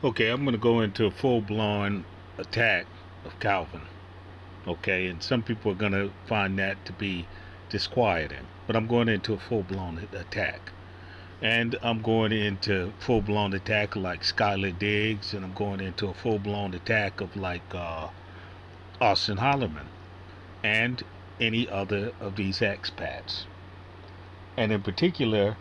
Okay, I'm going to go into a full-blown attack of Calvin. Okay, and some people are going to find that to be disquieting, but I'm going into a full-blown attack. And I'm going into full-blown attack like Skylar Diggs, and I'm going into a full-blown attack of like Austin Hollerman and any other of these expats. And in particular,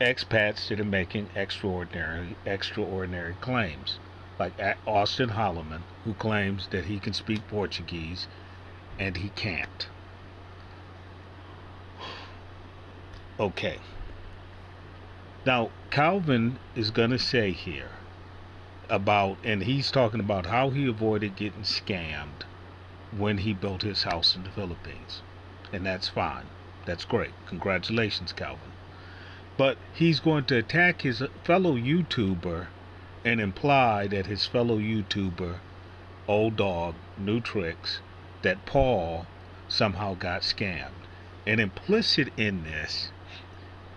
expats that are making extraordinary claims, like Austin Holloman, who claims that he can speak Portuguese and he can't. Okay. Now, Calvin is going to say here about, and he's talking about how he avoided getting scammed when he built his house in the Philippines. And that's fine. That's great. Congratulations, Calvin. But he's going to attack his fellow YouTuber and imply that his fellow YouTuber, Old Dog, New Tricks, that Paul somehow got scammed. And implicit in this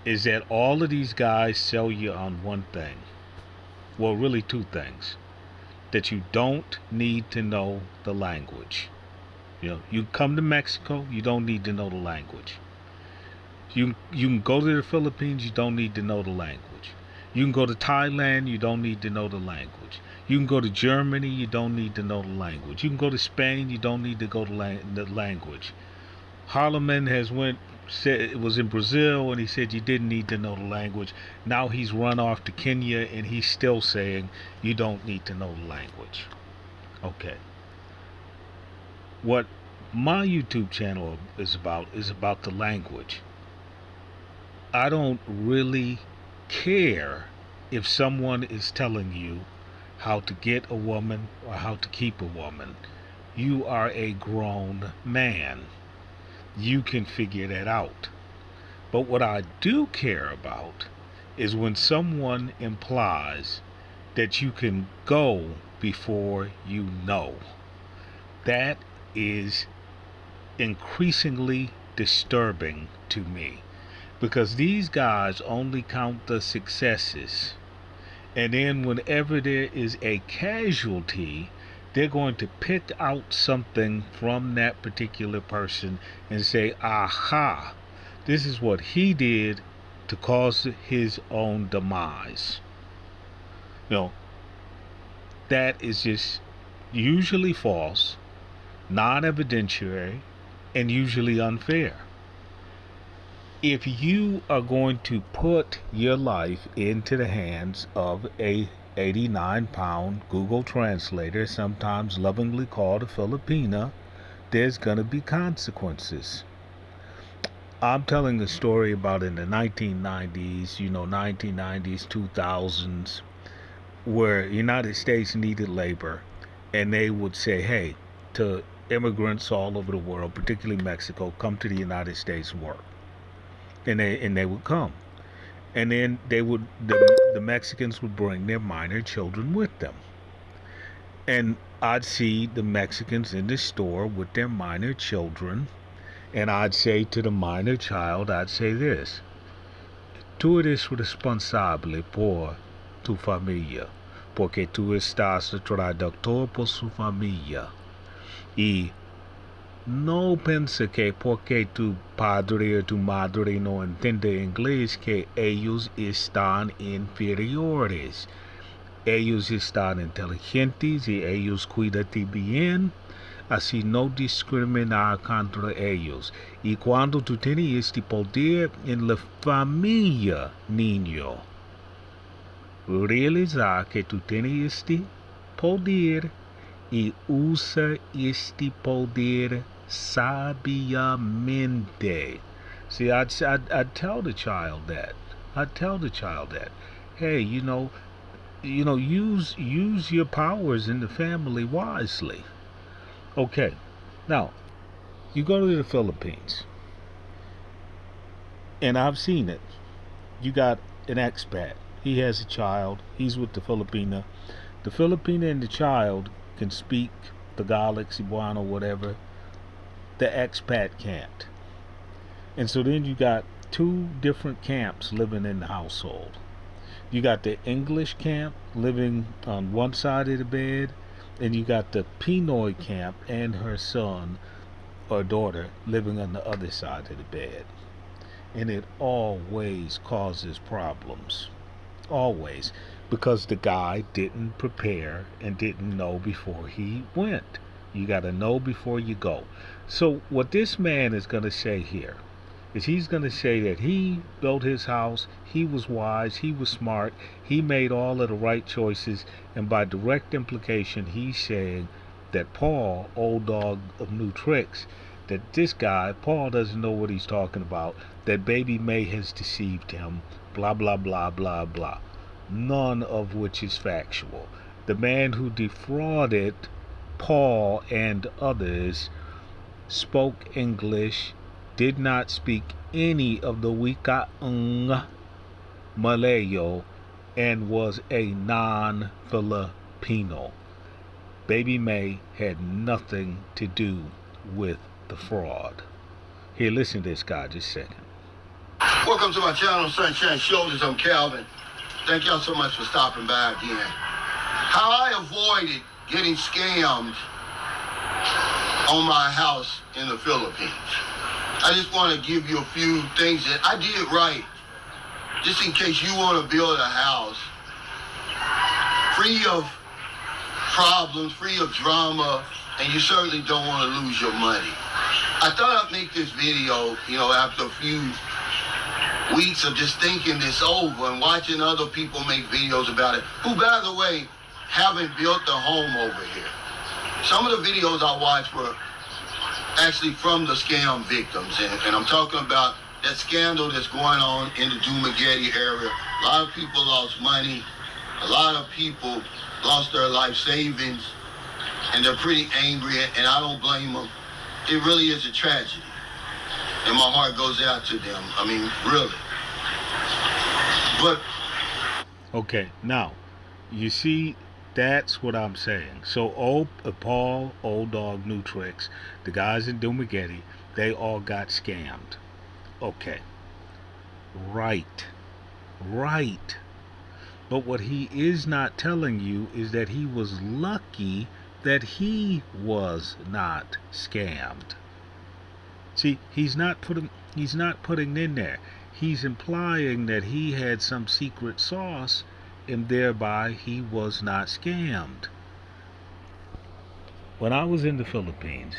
is that all of these guys sell you on one thing. Well, really two things. That you don't need to know the language. You come to Mexico, you don't need to know the language. You can go to the Philippines, you don't need to know the language. You can go to Thailand, you don't need to know the language. You can go to Germany, you don't need to know the language. You can go to Spain, you don't need to go to the language. Harleman said was in Brazil and he said you didn't need to know the language. Now he's run off to Kenya and he's still saying you don't need to know the language. Okay. What my YouTube channel is about the language. I don't really care if someone is telling you how to get a woman or how to keep a woman. You are a grown man. You can figure that out. But what I do care about is when someone implies that you can go before you know. That is increasingly disturbing to me because these guys only count the successes, and then whenever there is a casualty, they're going to pick out something from that particular person and say, aha, this is what he did to cause his own demise. That is just usually false, non-evidentiary, and usually unfair. If you are going to put your life into the hands of a 89-pound Google translator, sometimes lovingly called a Filipina, there's going to be consequences. I'm telling a story about in the 1990s, 1990s, 2000s, where United States needed labor, and they would say, hey, to immigrants all over the world, particularly Mexico, come to the United States and work. And they would come. And then the Mexicans would bring their minor children with them. And I'd see the Mexicans in the store with their minor children, and I'd say to the minor child, I'd say this: tú eres responsable por tu familia, porque tú estás traductor por su familia. Y no piensa que porque tu padre o tu madre no entiende inglés que ellos están inferiores. Ellos están inteligentes y ellos cuídate bien. Así no discriminar contra ellos. Y cuando tú tienes este poder en la familia, niño, realizar que tú tienes este poder y usa este poder sabiamente. See, I'd tell the child that. Hey, use your powers in the family wisely. Okay, now you go to the Philippines, and I've seen it. You got an expat. He has a child. He's with the Filipina. The Filipina and the child can speak Tagalog, Cebuano, whatever. The expat can't. And so then you got two different camps living in the household. You got the English camp living on one side of the bed, and you got the Pinoy camp and her son or daughter living on the other side of the bed. And it always causes problems. Always. Because the guy didn't prepare and didn't know before he went. You got to know before you go. So, what this man is going to say here is he's going to say that he built his house, he was wise, he was smart, he made all of the right choices, and by direct implication, he's saying that Paul, old dog of new tricks, that this guy, Paul, doesn't know what he's talking about, that Baby May has deceived him, blah, blah, blah, blah, blah. None of which is factual. The man who defrauded Paul and others spoke English, did not speak any of the Wikaang Malayo, and was a non-Filipino. Baby May had nothing to do with the fraud. Here, listen to this guy just a second. Welcome to my channel, Sunshine Shoulders. I'm Calvin. Thank y'all so much for stopping by again. How I avoided getting scammed on my house in the Philippines. I just want to give you a few things that I did right, just in case you want to build a house free of problems, free of drama, and you certainly don't want to lose your money. I thought I'd make this video, after a few weeks of just thinking this over and watching other people make videos about it, who, by the way, haven't built a home over here. Some of the videos I watched were actually from the scam victims, and I'm talking about that scandal that's going on in the Dumaguete area. A lot of people lost money. A lot of people lost their life savings, and they're pretty angry, and I don't blame them. It really is a tragedy, and my heart goes out to them. I mean, really. But okay, now you see, that's what I'm saying. So Paul, old dog, new tricks, the guys in Dumaguete, they all got scammed. Okay, right. But what he is not telling you is that he was lucky that he was not scammed. See, he's not putting in there. He's implying that he had some secret sauce and thereby he was not scammed. When I was in the Philippines,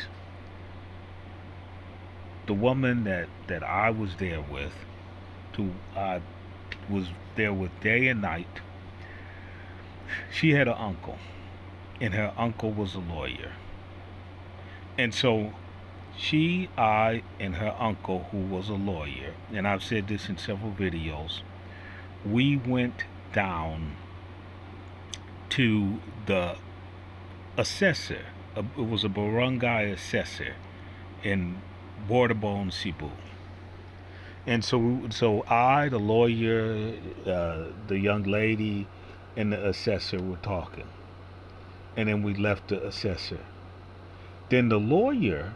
the woman that I was there with, who I was there with day and night, she had an uncle, and her uncle was a lawyer. And so I, and her uncle, who was a lawyer, and I've said this in several videos, we went down to the assessor. It was a barangay assessor in Borderbone, Cebu. And so I, the lawyer, the young lady, and the assessor were talking. And then we left the assessor. Then the lawyer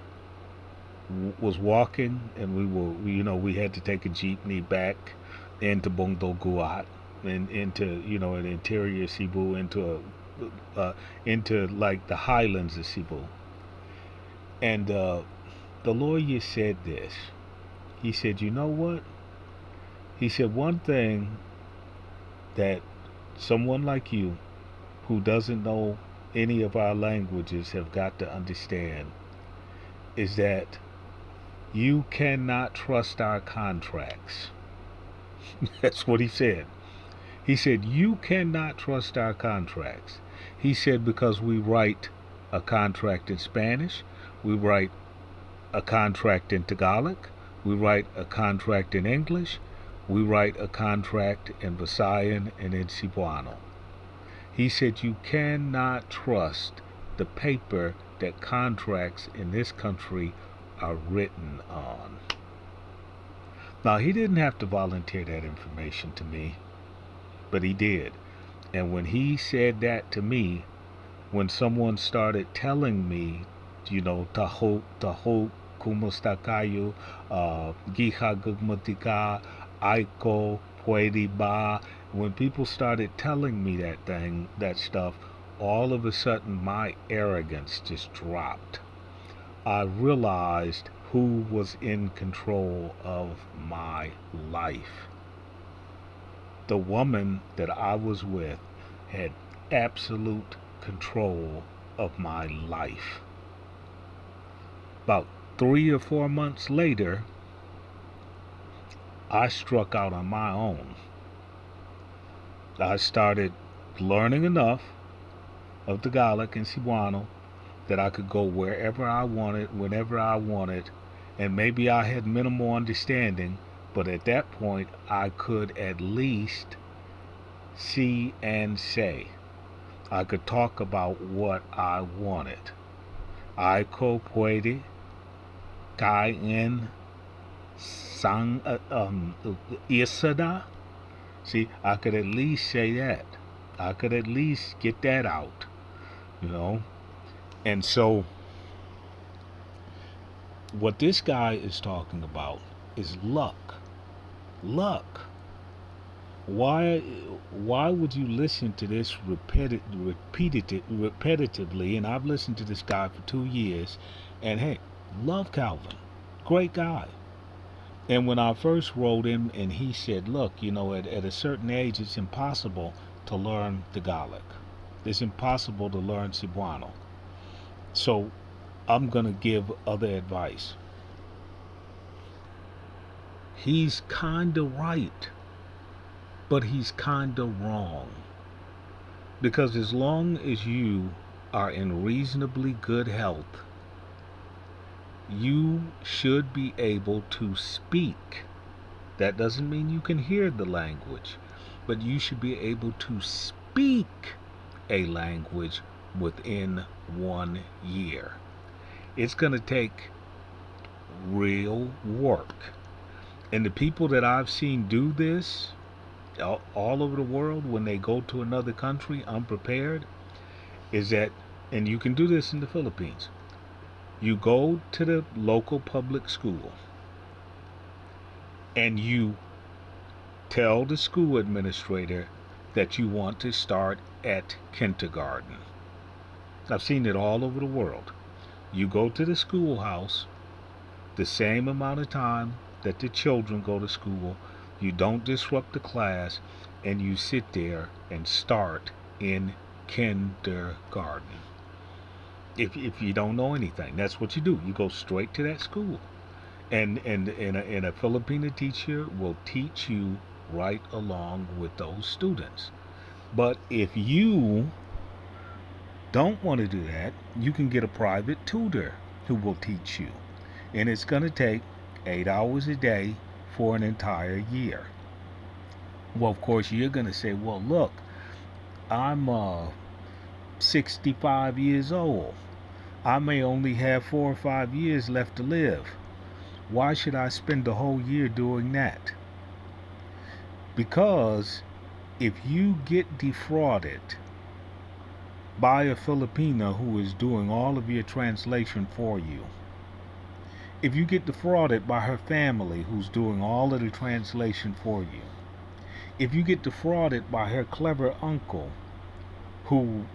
was walking, and we had to take a jeepney back into Bongdo Guat, and into an interior Cebu, into like the highlands of Cebu. And the lawyer said this. He said, "You know what?" He said, "One thing that someone like you, who doesn't know any of our languages, have got to understand is that you cannot trust our contracts." That's what he said. He said, "You cannot trust our contracts." He said, "Because we write a contract in Spanish, we write a contract in Tagalog, we write a contract in English, we write a contract in Visayan and in Cebuano." He said, "You cannot trust the paper that contracts in this country are written on." Now, he didn't have to volunteer that information to me, but he did. And when he said that to me, when someone started telling me, taho, kumusta kayo, giha gugmatika, aiko, pwede ba, When people started telling me that stuff, all of a sudden my arrogance just dropped. I realized who was in control of my life. The woman that I was with had absolute control of my life. About 3 or 4 months later, I struck out on my own. I started learning enough of Tagalog and Cebuano that I could go wherever I wanted, whenever I wanted, and maybe I had minimal understanding, but at that point I could at least see and say. I could talk about what I wanted. Aiko puede caen sang isada. See, I could at least say that. I could at least get that out, you know. And so, what this guy is talking about is luck. Luck. Why? Why would you listen to this repetitively? And I've listened to this guy for 2 years, and hey, love Calvin, great guy. And when I first wrote him, and he said, look, at a certain age, it's impossible to learn Tagalog. It's impossible to learn Cebuano. So I'm going to give other advice. He's kind of right, but he's kind of wrong. Because as long as you are in reasonably good health, you should be able to speak. That doesn't mean you can hear the language, but you should be able to speak a language within 1 year. It's going to take real work. And the people that I've seen do this all over the world when they go to another country unprepared is that, and you can do this in the Philippines, you go to the local public school and you tell the school administrator that you want to start at kindergarten. I've seen it all over the world. You go to the schoolhouse the same amount of time that the children go to school. You don't disrupt the class, and you sit there and start in kindergarten. If you don't know anything, that's what you do. You go straight to that school, and a Filipino teacher will teach you right along with those students. But if you don't want to do that, you can get a private tutor who will teach you, and it's going to take 8 hours a day for an entire year. Well, of course, you're going to say, well, look, I'm 65 years old. I may only have 4 or 5 years left to live. Why should I spend the whole year doing that? Because if you get defrauded by a Filipino who is doing all of your translation for you, if you get defrauded by her family who's doing all of the translation for you, if you get defrauded by her clever uncle who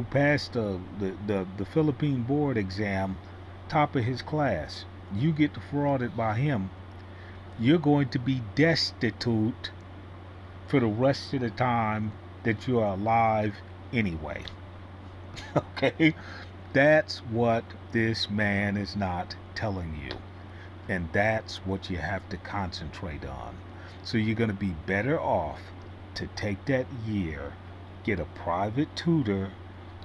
passed the Philippine board exam top of his class, you get defrauded by him, you're going to be destitute for the rest of the time that you're alive anyway. Okay? That's what this man is not telling you. And that's what you have to concentrate on. So you're going to be better off to take that year, get a private tutor,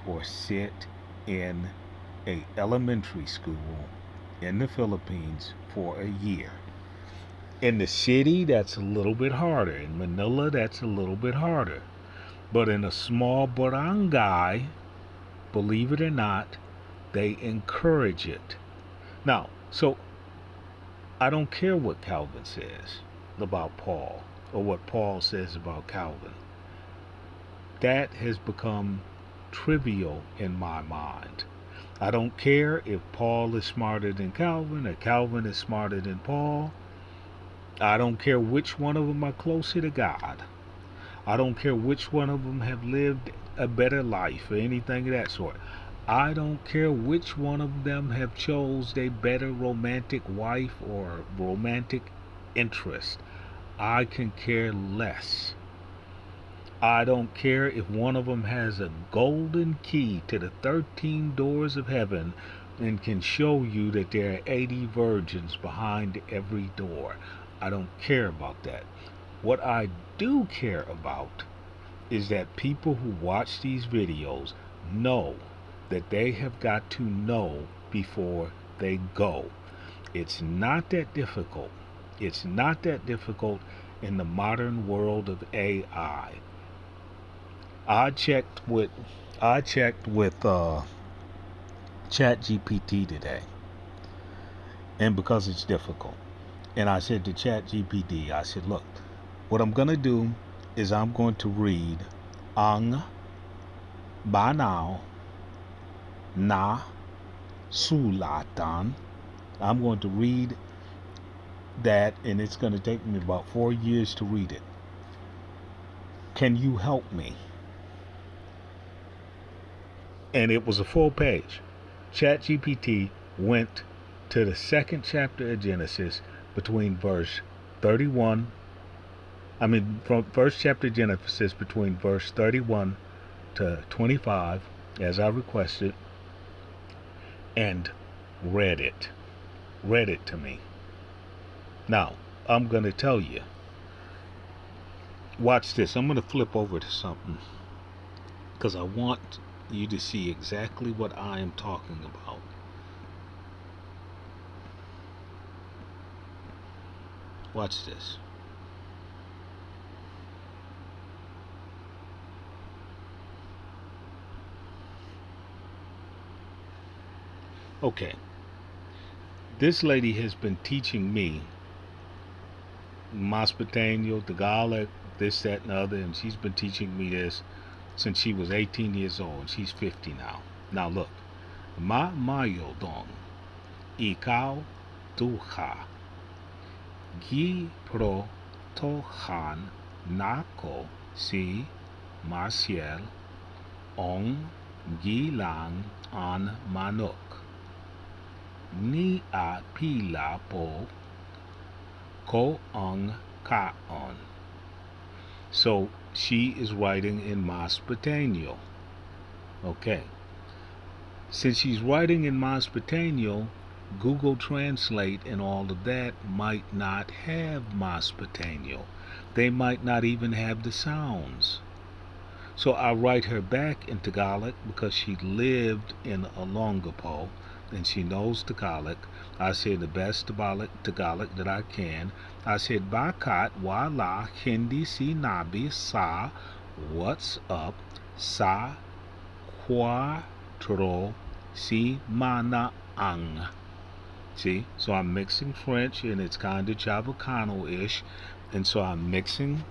or sit in a elementary school in the Philippines for a year. In the city, that's a little bit harder. In Manila, that's a little bit harder. But in a small barangay, believe it or not, they encourage it. Now, so I don't care what Calvin says about Paul or what Paul says about Calvin. That has become trivial in my mind. I don't care if Paul is smarter than Calvin or Calvin is smarter than Paul. I don't care which one of them are closer to God. I don't care which one of them have lived a better life or anything of that sort. I don't care which one of them have chose a better romantic wife or romantic interest. I can care less. I don't care if one of them has a golden key to the 13 doors of heaven and can show you that there are 80 virgins behind every door. I don't care about that. What I do care about is that people who watch these videos know that they have got to know before they go. It's not that difficult. It's not that difficult in the modern world of AI. I checked with ChatGPT today, and because it's difficult, and I said to ChatGPT, I said, look, what I'm gonna do is I'm going to read ang banao na sulatan. I'm going to read that, and it's going to take me about 4 years to read it. Can you help me? And it was a full page. ChatGPT went to the second chapter of Genesis between verse 31. From first chapter of Genesis between verse 31 to 25, as I requested, and read it. Read it to me. Now, I'm going to tell you. Watch this. I'm going to flip over to something because I want you to see exactly what I am talking about. Watch this. Okay. This lady has been teaching me Maspateño, Tagalog, this, that, and the other, and she's been teaching me this since she was 18 years old, and she's 50 now. Now look, ma mayo dong, ikaw duha, gi pro tohan nako si Marcial ong gilang an manok, ni a pila po ko ang kaon. So she is writing in Maspateño. Okay. Since she's writing in Maspateño, Google Translate and all of that might not have Maspateño. They might not even have the sounds. So I write her back in Tagalog because she lived in Olongapo and she knows Tagalog. I said the best Tagalog that I can. I said, Bakat wala hindi sinabi sa what's up sa cuatro si manaang. See? So I'm mixing French and it's kind of Chavacano-ish. And so I'm mixing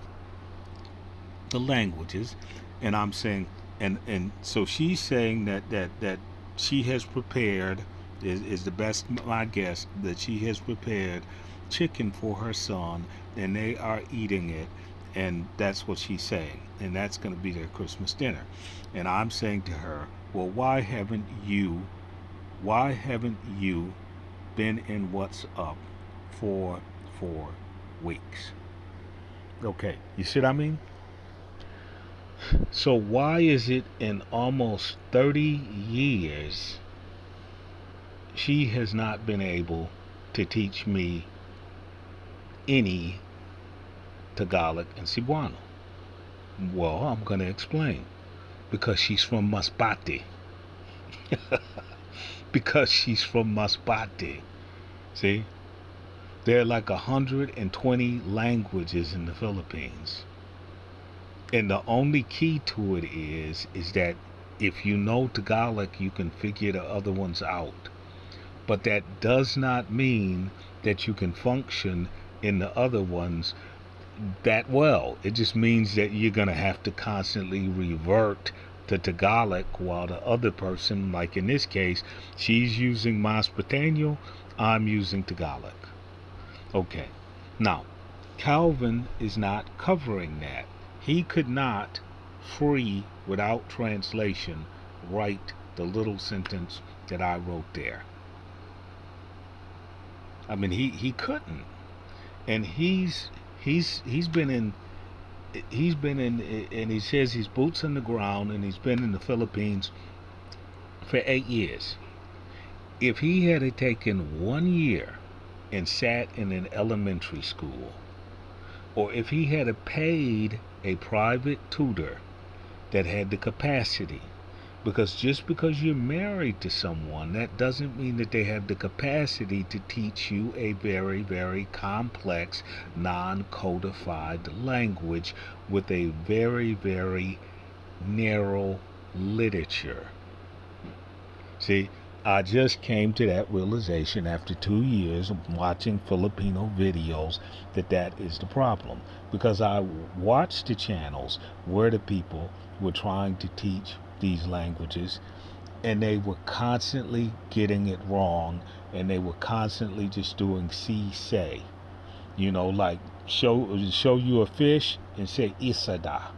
the languages and I'm saying and so she's saying that she has prepared is the best my guess that she has prepared chicken for her son and they are eating it, and that's what she's saying, and that's going to be their Christmas dinner. And I'm saying to her, well, why haven't you been in What's Up for 4 weeks? Okay, you see what I mean? So why is it in almost 30 years she has not been able to teach me any Tagalog and Cebuano? Well, I'm going to explain. Because she's from Masbate. Because she's from Masbate. See? There are like 120 languages in the Philippines. And the only key to it is that if you know Tagalog, you can figure the other ones out. But that does not mean that you can function in the other ones that well. It just means that you're going to have to constantly revert to Tagalog while the other person, like in this case, she's using Maspateño, I'm using Tagalog. Okay. Now, Calvin is not covering that. He could not, free without translation, write the little sentence that I wrote there. I mean, he couldn't. And he's been in and he says he's boots on the ground, and he's been in the Philippines for 8 years. If he had taken 1 year and sat in an elementary school, or if he had paid a private tutor that had the capacity, because just because you're married to someone, that doesn't mean that they have the capacity to teach you a very, very complex, non-codified language with a very, very narrow literature. See, I just came to that realization after 2 years of watching Filipino videos that is the problem. Because I watched the channels where the people were trying to teach these languages, and they were constantly getting it wrong, and they were constantly just doing see say. Like show you a fish and say isada.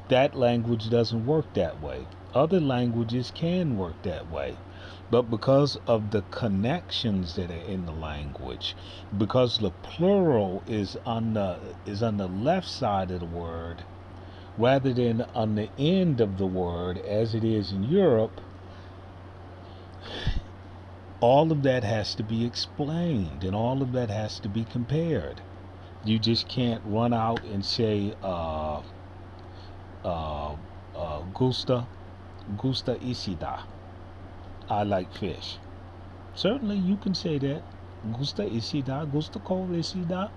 That language doesn't work that way. Other languages can work that way. But because of the connections that are in the language, because the plural is on the left side of the word rather than on the end of the word as it is in Europe, all of that has to be explained and all of that has to be compared. You just can't run out and say gusta isida. I like fish. Certainly you can say that. Gusta isida, gusta ko isida.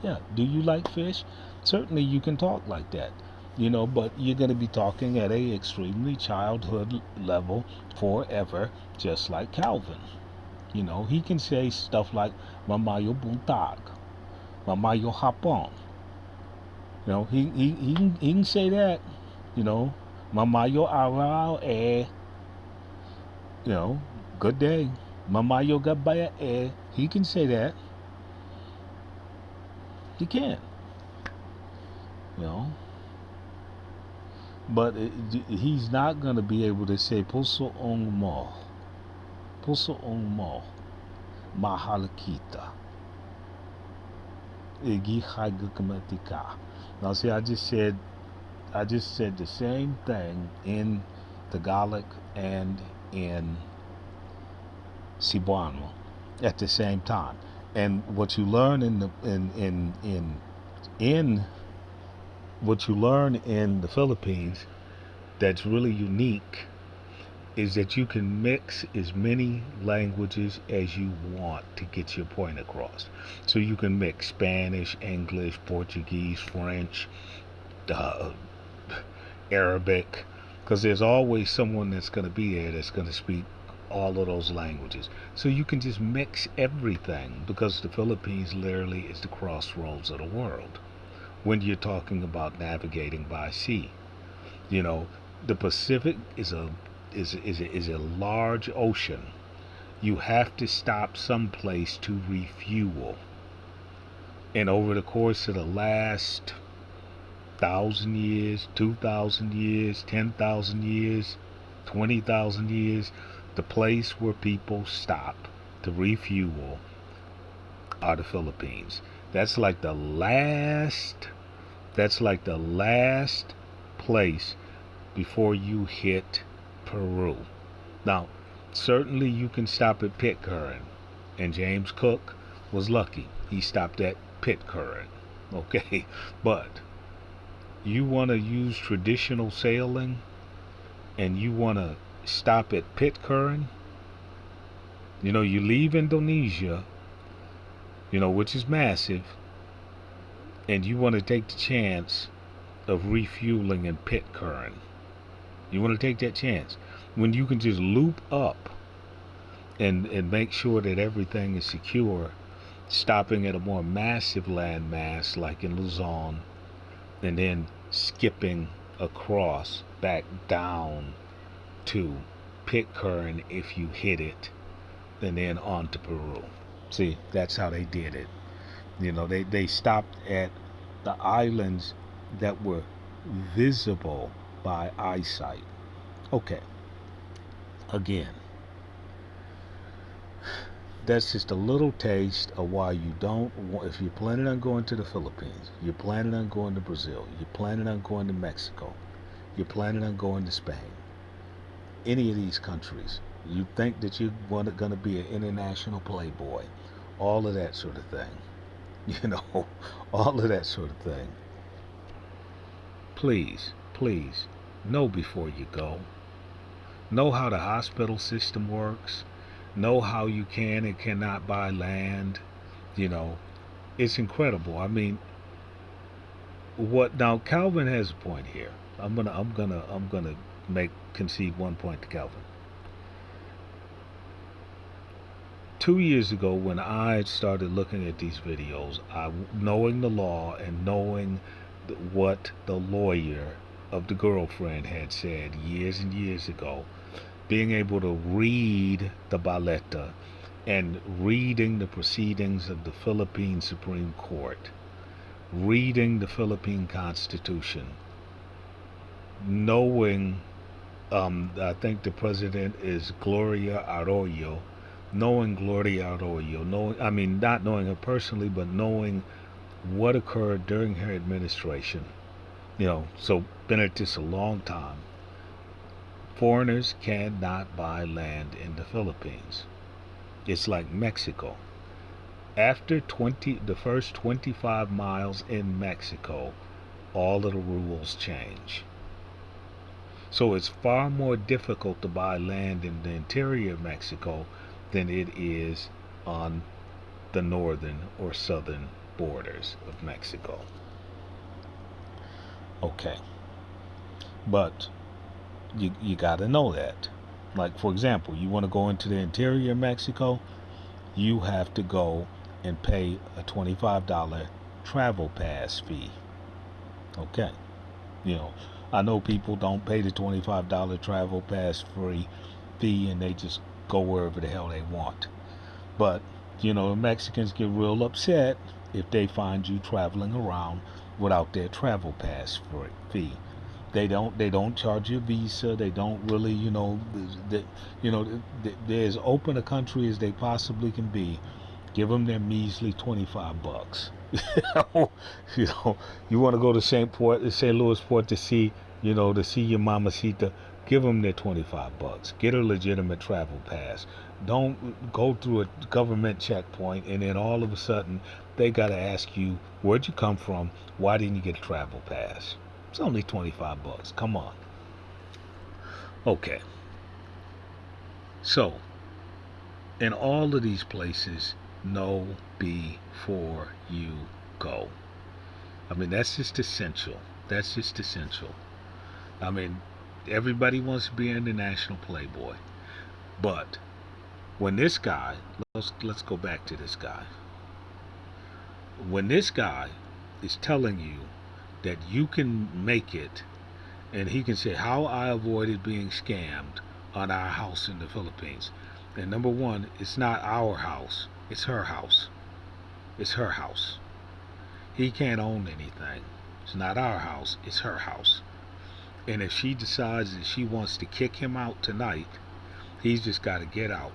Yeah, do you like fish? Certainly you can talk like that. But you're going to be talking at a extremely childhood level forever, just like Calvin. He can say stuff like mamayo buntag, mamayo hapon. He can say that. Mamayo araw good day. Mamayo gabaya he can say that. He can. But he's not going to be able to say puso ong mo, mahalakita, igihagukamatika. Now see, I just said the same thing in Tagalog and in Cebuano at the same time. And what you learn in what you learn in the Philippines that's really unique is that you can mix as many languages as you want to get your point across. So you can mix Spanish, English, Portuguese, French, Arabic, because there's always someone that's going to be there that's going to speak all of those languages. So you can just mix everything, because the Philippines literally is the crossroads of the world when you're talking about navigating by sea. The Pacific is a large ocean. You have to stop someplace to refuel. And over the course of the last 1,000 years, 2,000 years, 10,000 years, 20,000 years, the place where people stop to refuel are the Philippines. That's like the last place before you hit Peru. Now, certainly you can stop at Pitcairn, and James Cook was lucky. He stopped at Pitcairn. Okay, but you want to use traditional sailing and you want to stop at Pitcairn, you leave Indonesia, which is massive, and you want to take the chance of refueling in Pitcairn. You want to take that chance when you can just loop up and make sure that everything is secure, stopping at a more massive landmass like in Luzon, and then skipping across back down to Pitcairn if you hit it, and then on to Peru. See, that's how they did it. They stopped at the islands that were visible by eyesight. Okay, again, that's just a little taste of why you don't want, if you're planning on going to the Philippines, you're planning on going to Brazil, you're planning on going to Mexico, you're planning on going to Spain, any of these countries, you think that you're going to be an international playboy, all of that sort of thing, you know, all of that sort of thing. Please, please, know before you go. Know how the hospital system works. Know how you can and cannot buy land. You know, it's incredible. I mean, what now? Calvin has a point here. I'm gonna make concede one point to Calvin. 2 years ago, when I started looking at these videos, knowing the law and knowing what the lawyer of the girlfriend had said years and years ago, being able to read the baleta and reading the proceedings of the Philippine Supreme Court, reading the Philippine Constitution, knowing, I think the president is Gloria Arroyo, knowing Gloria Arroyo, knowing, I mean, not knowing her personally, but knowing what occurred during her administration. So been at this a long time. Foreigners cannot buy land in the Philippines. It's like Mexico. After the first 25 miles in Mexico, all of the rules change. So it's far more difficult to buy land in the interior of Mexico than it is on the northern or southern borders of Mexico. Okay. But you got to know that. Like, for example, you want to go into the interior of Mexico, you have to go and pay a $25 travel pass fee. Okay. You know, I know people don't pay the $25 travel pass fee and they just go wherever the hell they want. But, the Mexicans get real upset if they find you traveling around without their travel pass fee. They don't charge you a visa. They don't really, they're as open a country as they possibly can be. Give them their measly $25. you know, you want to go to St. Louis Port to see your mamacita. Give them their $25. Get a legitimate travel pass. Don't go through a government checkpoint and then all of a sudden they got to ask you, where'd you come from? Why didn't you get a travel pass? It's only $25. Come on. Okay. So, in all of these places, know before you go. I mean, that's just essential. That's just essential. I mean, everybody wants to be an international playboy. But when this guy, let's go back to this guy. When this guy is telling you that you can make it, and he can say how I avoided being scammed on our house in the Philippines. And number one, it's not our house, it's her house. It's her house. He can't own anything. It's not our house, it's her house. And if she decides that she wants to kick him out tonight, he's just got to get out.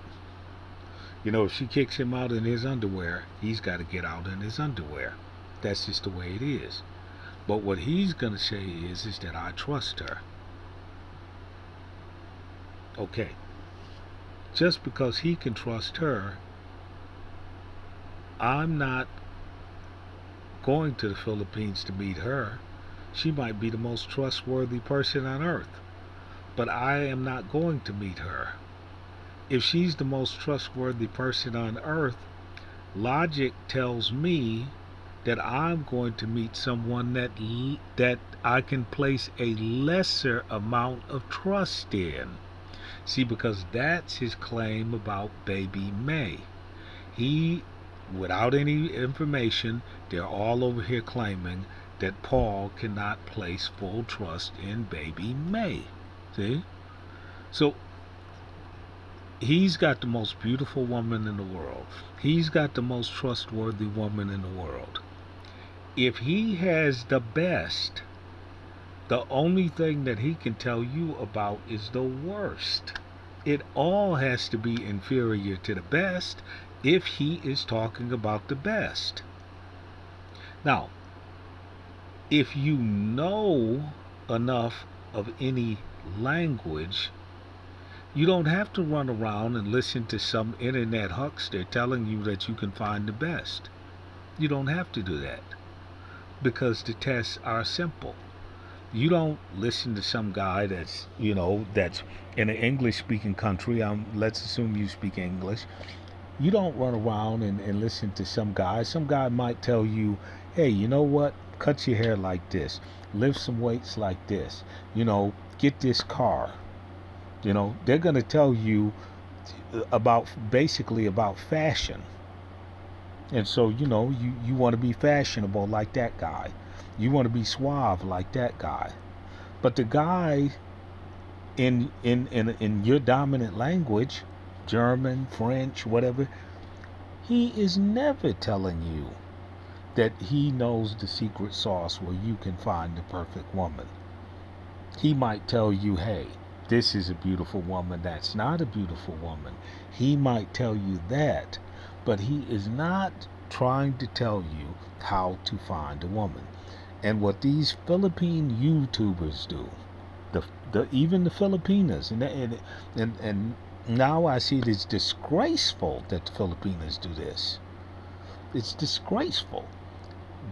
If she kicks him out in his underwear, he's got to get out in his underwear. That's just the way it is. But what he's going to say is that I trust her. Okay. Just because he can trust her, I'm not going to the Philippines to meet her. She might be the most trustworthy person on earth, but I am not going to meet her. If she's the most trustworthy person on earth, logic tells me that I'm going to meet someone that I can place a lesser amount of trust in. See, because that's his claim about Baby May. He, without any information, they're all over here claiming that Paul cannot place full trust in Baby May. See? So he's got the most beautiful woman in the world. He's got the most trustworthy woman in the world. If he has the best, the only thing that he can tell you about is the worst. It all has to be inferior to the best if he is talking about the best. Now, if you know enough of any language, you don't have to run around and listen to some internet huckster telling you that you can find the best. You don't have to do that because the tests are simple. You don't listen to some guy that's in an English speaking country. Let's assume you speak English. You don't run around and listen to some guy. Some guy might tell you, hey, you know what? Cut your hair like this. Lift some weights like this. Get this car. They're going to tell you basically about fashion. And so, you want to be fashionable like that guy. You want to be suave like that guy. But the guy in your dominant language, German, French, whatever, he is never telling you that he knows the secret sauce where you can find the perfect woman. He might tell you, hey, this is a beautiful woman, that's not a beautiful woman. He might tell you that, but he is not trying to tell you how to find a woman. And what these Philippine YouTubers do, even the Filipinas, and now I see it is disgraceful that the Filipinas do this. It's disgraceful.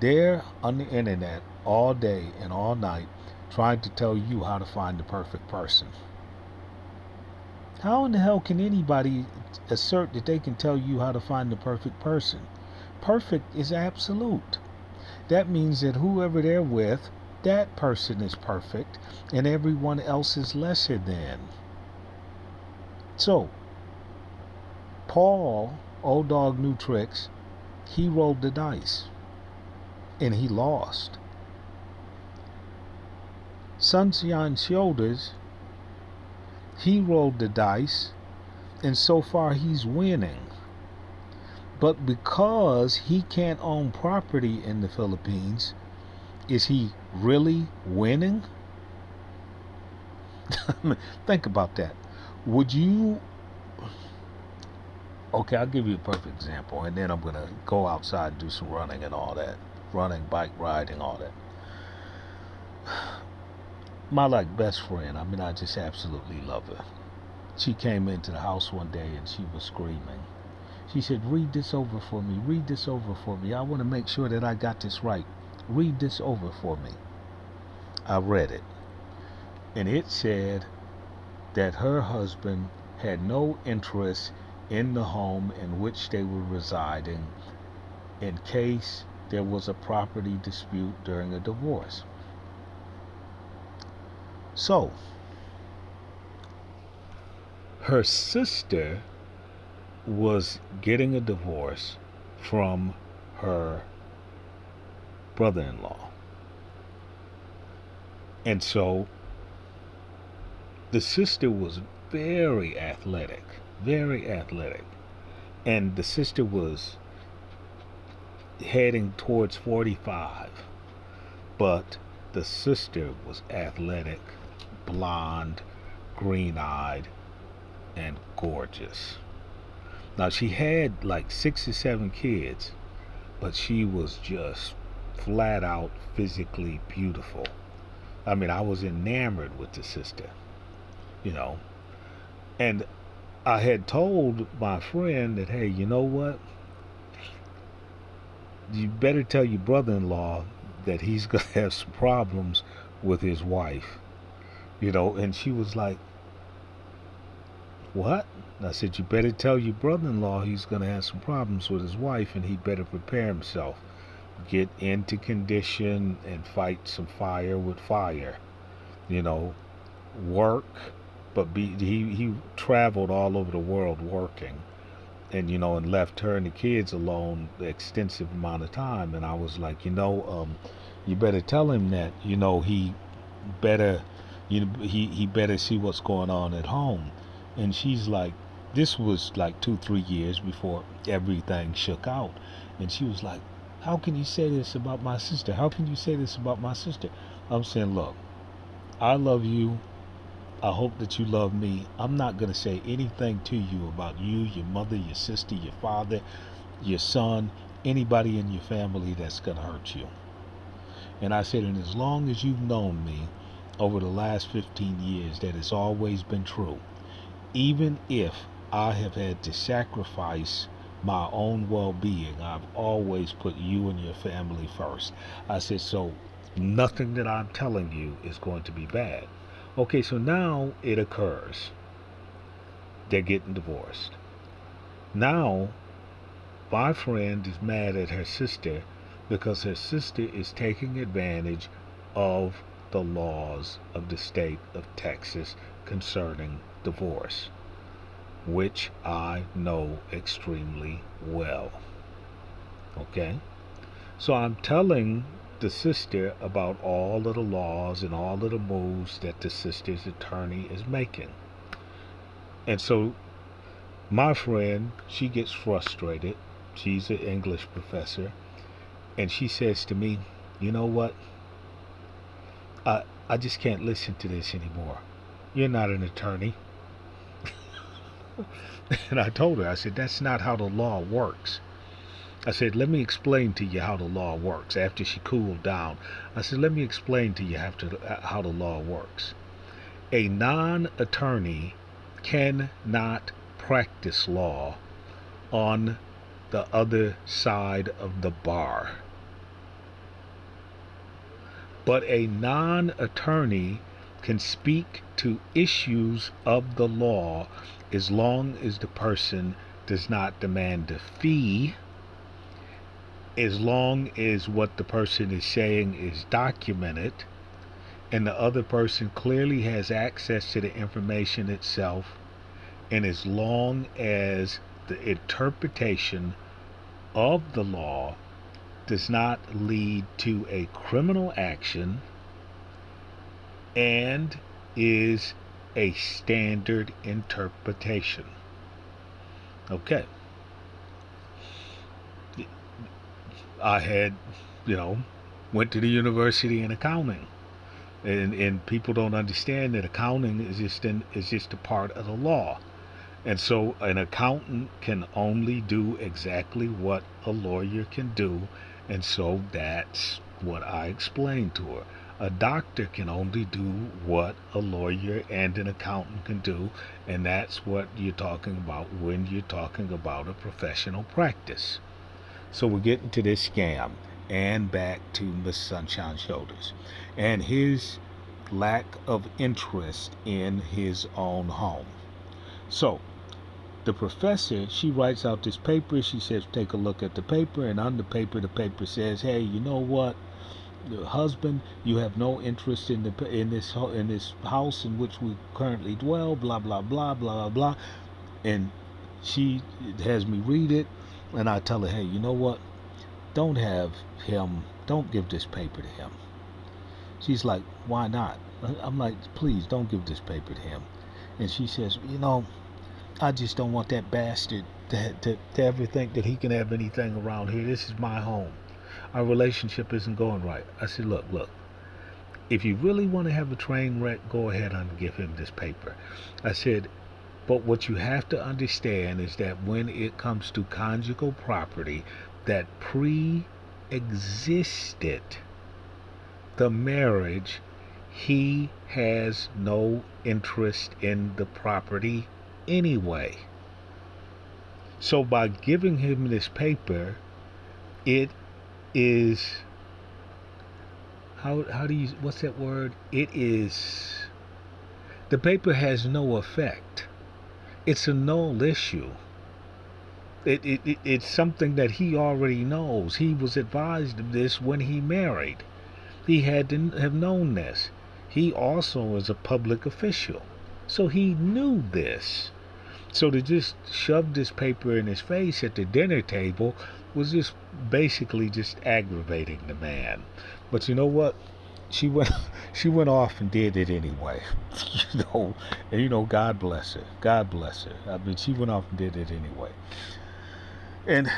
They're on the internet all day and all night trying to tell you how to find the perfect person. How in the hell can anybody assert that they can tell you how to find the perfect person? Perfect is absolute. That means that whoever they're with, that person is perfect and everyone else is lesser than. So, Paul, old dog new tricks, he rolled the dice and he lost. Sunshine Shoulders, he rolled the dice and so far he's winning. But because he can't own property in the Philippines, is he really winning? Think about that. Would you... Okay, I'll give you a perfect example, and then I'm going to go outside and do some running and all that. Running, bike riding, all that. My best friend, I just absolutely love her. She came into the house one day and she was screaming. She said, read this over for me. Read this over for me. I want to make sure that I got this right. Read this over for me. I read it. And it said that her husband had no interest in the home in which they were residing in case there was a property dispute during a divorce. So, her sister was getting a divorce from her brother-in-law. And so the sister was very athletic. And the sister was heading towards 45. But the sister was athletic, blonde, green-eyed, and gorgeous. Now, she had 6 or 7 kids, but she was just flat out physically beautiful. I was enamored with the sister, And I had told my friend that, hey, you know what? You better tell your brother-in-law that he's going to have some problems with his wife, And she was like, what? And I said, you better tell your brother-in-law he's going to have some problems with his wife and he better prepare himself. Get into condition and fight some fire with fire. Work, but he traveled all over the world working and left her and the kids alone the extensive amount of time. And I was like, you better tell him that, he better, he better see what's going on at home. And she's like, this was 2-3 years before everything shook out. And she was like, How can you say this about my sister? How can you say this about my sister? I'm saying, look, I love you. I hope that you love me. I'm not going to say anything to you about you, your mother, your sister, your father, your son, anybody in your family that's going to hurt you. And I said, and as long as you've known me over the last 15 years, that has always been true. Even if I have had to sacrifice my own well-being, I've always put you and your family first. I said, so nothing that I'm telling you is going to be bad. Okay, so now it occurs. They're getting divorced. Now, my friend is mad at her sister because her sister is taking advantage of the laws of the state of Texas concerning divorce, which I know extremely well. Okay? So I'm telling the sister about all of the laws and all of the moves that the sister's attorney is making. And so my friend, she gets frustrated. She's an English professor. And she says to me, you know what? I just can't listen to this anymore. You're not an attorney. And I told her, I said, that's not how the law works. I said, let me explain to you how the law works. After she cooled down, I said, let me explain to you how the law works. A non-attorney cannot practice law on the other side of the bar. But a non-attorney can speak to issues of the law as long as the person does not demand a fee, as long as what the person is saying is documented, and the other person clearly has access to the information itself, and as long as the interpretation of the law does not lead to a criminal action and is a standard interpretation. Okay. I had, went to the university in accounting. And people don't understand that accounting is just a part of the law. And so an accountant can only do exactly what a lawyer can do, and so that's what I explained to her. A doctor can only do what a lawyer and an accountant can do, and that's what you're talking about when you're talking about a professional practice. So we're getting to this scam, and back to Miss Sunshine Shoulders and his lack of interest in his own home. So the professor, she writes out this paper. She says, take a look at the paper. And on the paper says, hey, you know what? The husband, you have no interest in this house in which we currently dwell, blah, blah, blah, blah, blah, blah. And she has me read it. And I tell her, hey, you know what? Don't give this paper to him. She's like, why not? I'm like, please don't give this paper to him. And she says, I just don't want that bastard to ever think that he can have anything around here. This is my home. Our relationship isn't going right. I said, look, if you really want to have a train wreck, go ahead and give him this paper. I said, but what you have to understand is that when it comes to conjugal property that pre-existed the marriage, he has no interest in the property anyway. So by giving him this paper, it is, what's that word? The paper has no effect. It's a null issue. It's something that he already knows. He was advised of this when he married. He had to have known this. He also is a public official, so he knew this. So to just shove this paper in his face at the dinner table was just basically just aggravating the man. But you know what? She went off and did it anyway. And God bless her. God bless her. I mean, she went off and did it anyway. And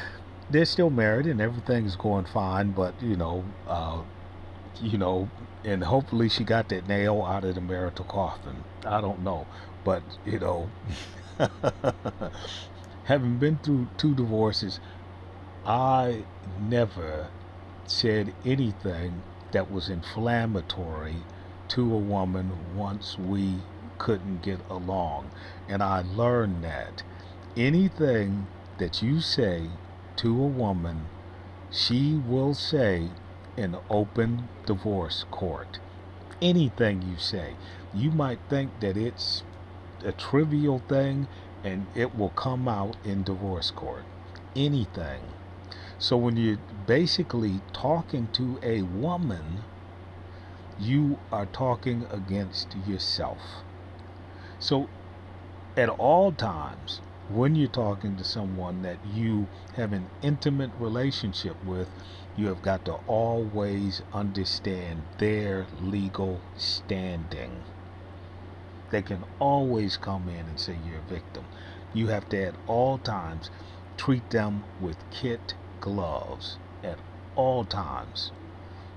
they're still married and everything's going fine, but you know, and hopefully she got that nail out of the marital coffin. I don't know, but having been through 2 divorces, I never said anything that was inflammatory to a woman once we couldn't get along. And I learned that anything that you say to a woman, she will say in open divorce court. Anything you say, you might think that it's a trivial thing, and it will come out in divorce court. Anything. So when you're basically talking to a woman, you are talking against yourself. So at all times, when you're talking to someone that you have an intimate relationship with, you have got to always understand their legal standing. They can always come in and say you're a victim. You have to at all times treat them with kid gloves at all times.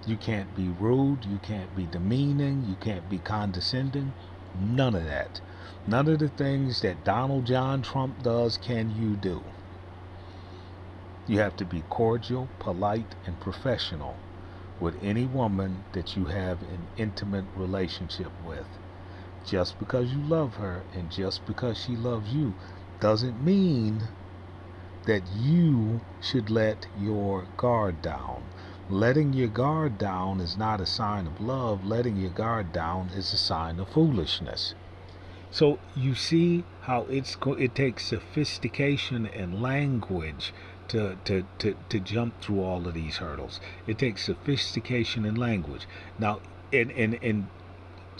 You can't be rude, you can't be demeaning, you can't be condescending. None of that. None of the things that Donald John Trump does can you do. You have to be cordial, polite, and professional with any woman that you have an intimate relationship with. Just because you love her and just because she loves you doesn't mean that you should let your guard down. Letting your guard down is not a sign of love. Letting your guard down is a sign of foolishness. So you see how it takes sophistication and language to jump through all of these hurdles. It takes sophistication and language. Now, and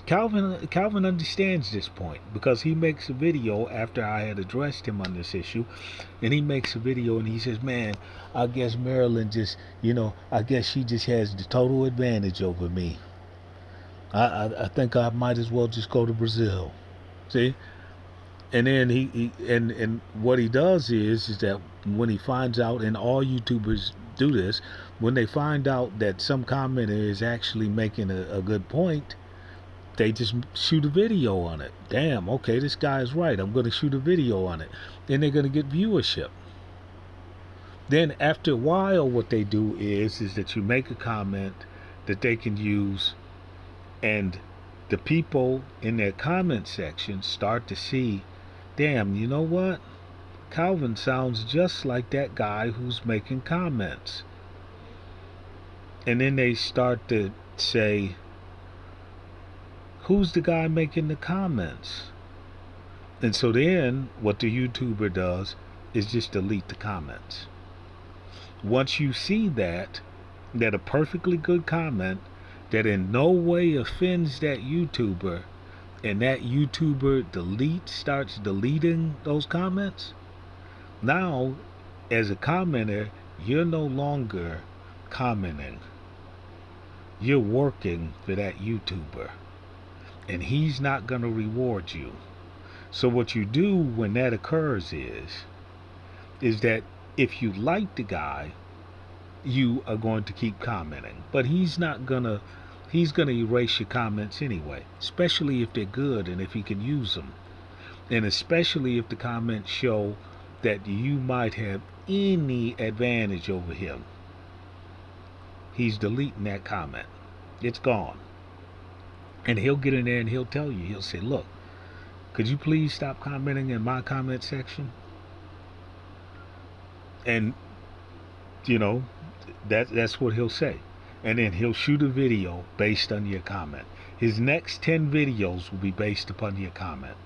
Calvin understands this point because he makes a video after I had addressed him on this issue, and he makes a video and he says, "Man, I guess Marilyn just, I guess she just has the total advantage over me. I think I might as well just go to Brazil." See, and then and what he does is that when he finds out, and all YouTubers do this, when they find out that some commenter is actually making a good point, they just shoot a video on it. Damn, okay, this guy is right. I'm going to shoot a video on it. Then they're going to get viewership. Then after a while, what they do is that you make a comment that they can use, and the people in their comment section start to see, damn, you know what? Calvin sounds just like that guy who's making comments. And then they start to say, who's the guy making the comments? And so then what the YouTuber does is just delete the comments. Once you see that a perfectly good comment that in no way offends that YouTuber, and that YouTuber starts deleting those comments, now as a commenter, you're no longer commenting. You're working for that YouTuber, and he's not going to reward you. So what you do when that occurs is that if you like the guy, you are going to keep commenting, but he's gonna erase your comments anyway, especially if they're good and if he can use them, and especially if the comments show that you might have any advantage over him. He's deleting that comment. It's gone. And he'll get in there and he'll tell you, he'll say, look, could you please stop commenting in my comment section? And that's what he'll say. And then he'll shoot a video based on your comment. His next 10 videos will be based upon your comment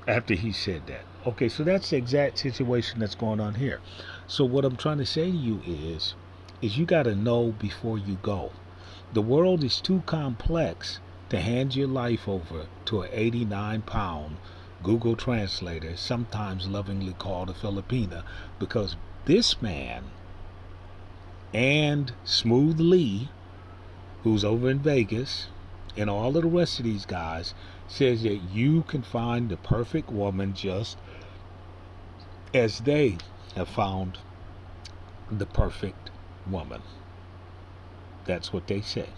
after he said that. Okay, so that's the exact situation that's going on here. So what I'm trying to say to you is you got to know before you go. The world is too complex to hand your life over to an 89-pound Google translator, sometimes lovingly called a Filipina, because this man and Smooth Lee, who's over in Vegas, and all of the rest of these guys, says that you can find the perfect woman just as they have found the perfect woman. That's what they say.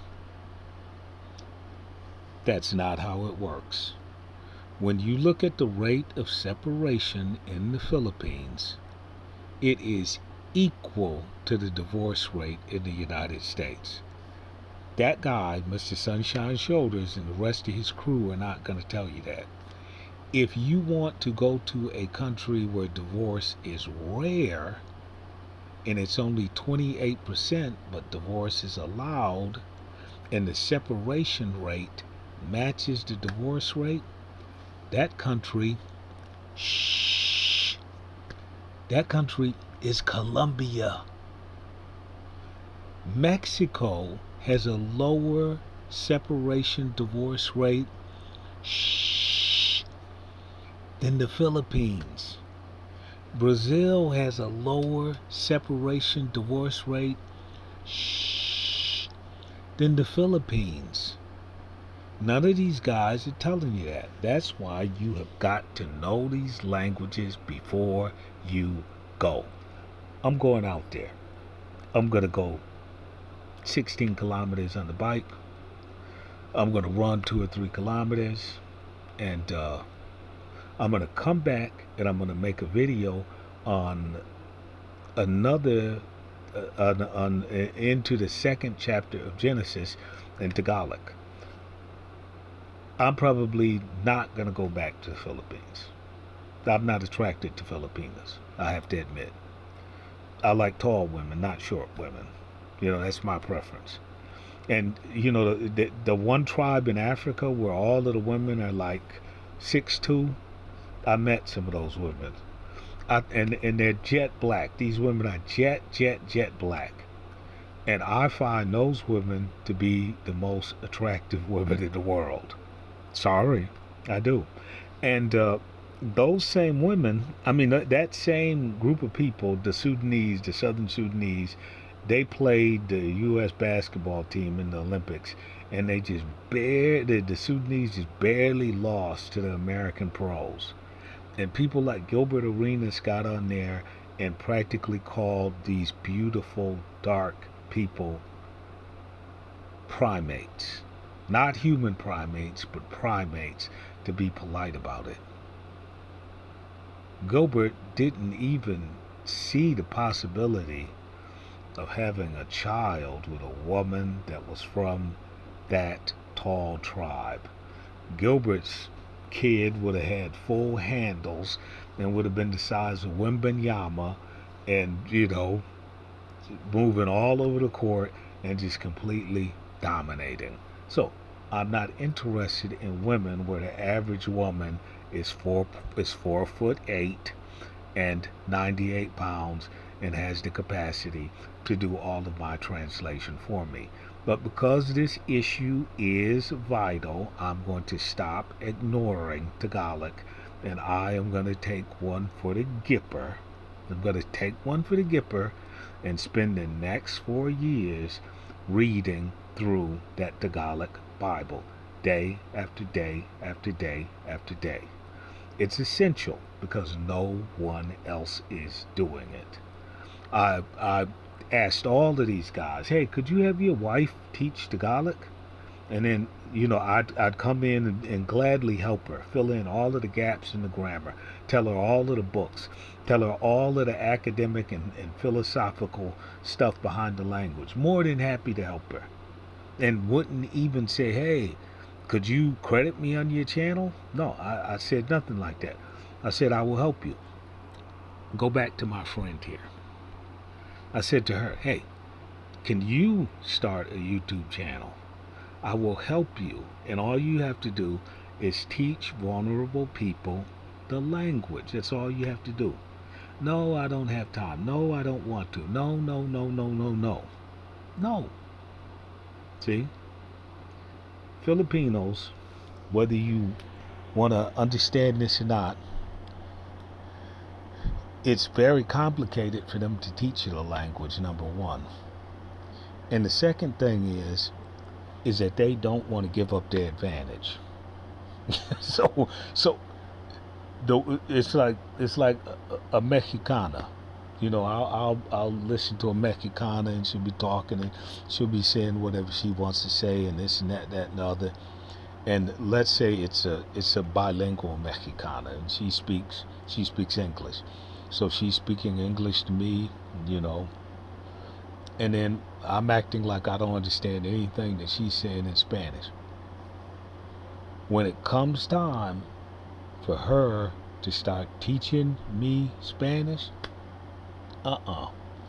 That's not how it works. When you look at the rate of separation in the Philippines, it is equal to the divorce rate in the United States. That guy, Mr. Sunshine Shoulders, and the rest of his crew are not going to tell you that. If you want to go to a country where divorce is rare and it's only 28%, but divorce is allowed, and the separation rate matches the divorce rate, that country, shh, that country is Colombia. Mexico has a lower separation divorce rate, shh, than the Philippines. Brazil has a lower separation divorce rate, shh, than the Philippines. None of these guys are telling you that. That's why you have got to know these languages before you go. I'm going out there. I'm going to go 16 kilometers on the bike. I'm going to run 2 or 3 kilometers. And I'm going to come back and I'm going to make a video on another, into the second chapter of Genesis in Tagalog. I'm probably not going to go back to the Philippines. I'm not attracted to Filipinas, I have to admit. I like tall women, not short women. That's my preference. And, the one tribe in Africa where all of the women are like 6'2", I met some of those women. And they're jet black. These women are jet black. And I find those women to be the most attractive women in the world. Sorry, I do. And those same women, that same group of people, the Sudanese, the Southern Sudanese, they played the U.S. basketball team in the Olympics, and they just the Sudanese just barely lost to the American pros. And people like Gilbert Arenas got on there and practically called these beautiful, dark people primates. Not human primates, but primates, to be polite about it. Gilbert didn't even see the possibility of having a child with a woman that was from that tall tribe. Gilbert's kid would have had full handles and would have been the size of Wembanyama and, moving all over the court and just completely dominating. So I'm not interested in women where the average woman is 4'8" and 98 pounds and has the capacity to do all of my translation for me. But because this issue is vital, I'm going to stop ignoring Tagalog, and I am going to take one for the Gipper. I'm going to take one for the Gipper and spend the next 4 years reading through that Tagalog Bible day after day after day after day. It's essential because no one else is doing it. I asked all of these guys, hey, could you have your wife teach Tagalog? And then, I'd come in and gladly help her, fill in all of the gaps in the grammar, tell her all of the books, tell her all of the academic and philosophical stuff behind the language. More than happy to help her. And wouldn't even say, hey, could you credit me on your channel? No, I said nothing like that. I said, I will help you. Go back to my friend here. I said to her, hey, can you start a YouTube channel? I will help you, and all you have to do is teach vulnerable people the language. That's all you have to do. No, I don't have time. No, I don't want to. No. No. See? Filipinos, whether you want to understand this or not, it's very complicated for them to teach you the language, number one. And the second thing is that they don't want to give up their advantage. so it's like a Mexicana. I'll listen to a Mexicana, and she'll be talking, and she'll be saying whatever she wants to say, and this and that and the other. And let's say it's a bilingual Mexicana, and she speaks English, so she's speaking English to me, you know, and then I'm acting like I don't understand anything that she's saying in Spanish. When it comes time for her to start teaching me Spanish,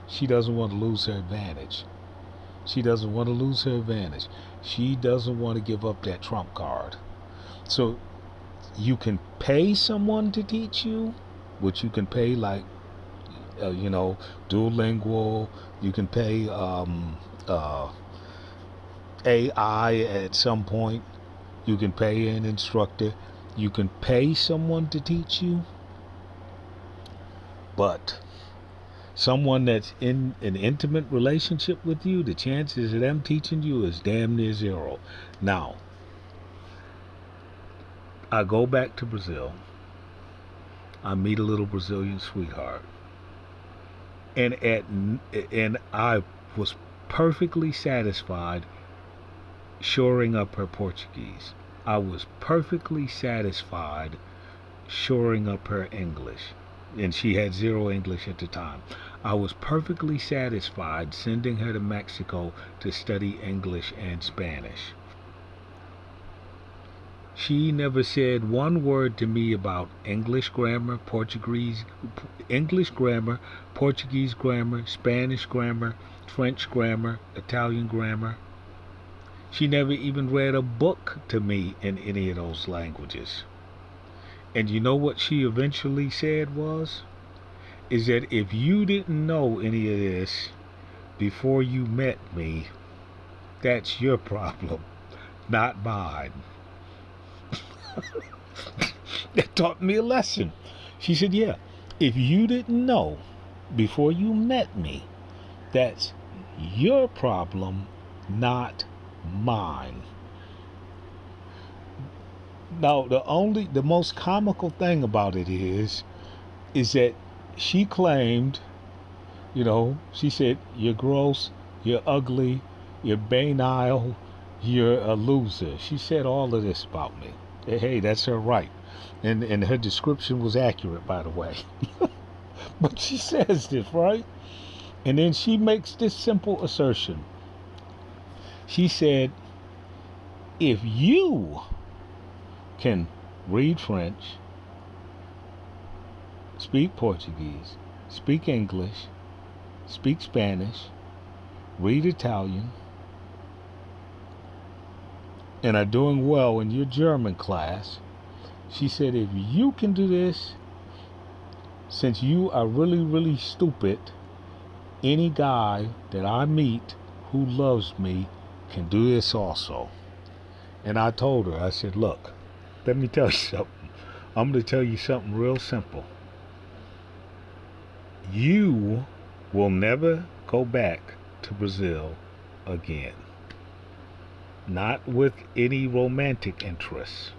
she doesn't want to lose her advantage. She doesn't want to lose her advantage. She doesn't want to give up that trump card. So you can pay someone to teach you, which you can pay like, Duolingo. You can pay AI at some point. You can pay an instructor. You can pay someone to teach you. But someone that's in an intimate relationship with you, the chances of them teaching you is damn near zero. Now, I go back to Brazil. I meet a little Brazilian sweetheart, and I was perfectly satisfied shoring up her Portuguese. I was perfectly satisfied shoring up her English, and she had zero English at the time. I was perfectly satisfied sending her to Mexico to study English and Spanish. She never said one word to me about English grammar, Portuguese grammar, Spanish grammar, French grammar, Italian grammar. She never even read a book to me in any of those languages. And you know what she eventually said is that if you didn't know any of this before you met me, that's your problem, not mine. That taught me a lesson. She said, yeah, if you didn't know before you met me, that's your problem, not mine. Now, the most comical thing about it is that she claimed, she said, you're gross, you're ugly, you're banal, you're a loser. She said all of this about me. Hey, that's her right. And her description was accurate, by the way. But she says this, right? And then she makes this simple assertion. She said, if you can read French, speak Portuguese, speak English, speak Spanish, read Italian, and are doing well in your German class, she said, if you can do this, since you are really, really stupid, any guy that I meet who loves me can do this also. And I told her, I said, look, let me tell you something. I'm going to tell you something real simple. You will never go back to Brazil again. Not with any romantic interests.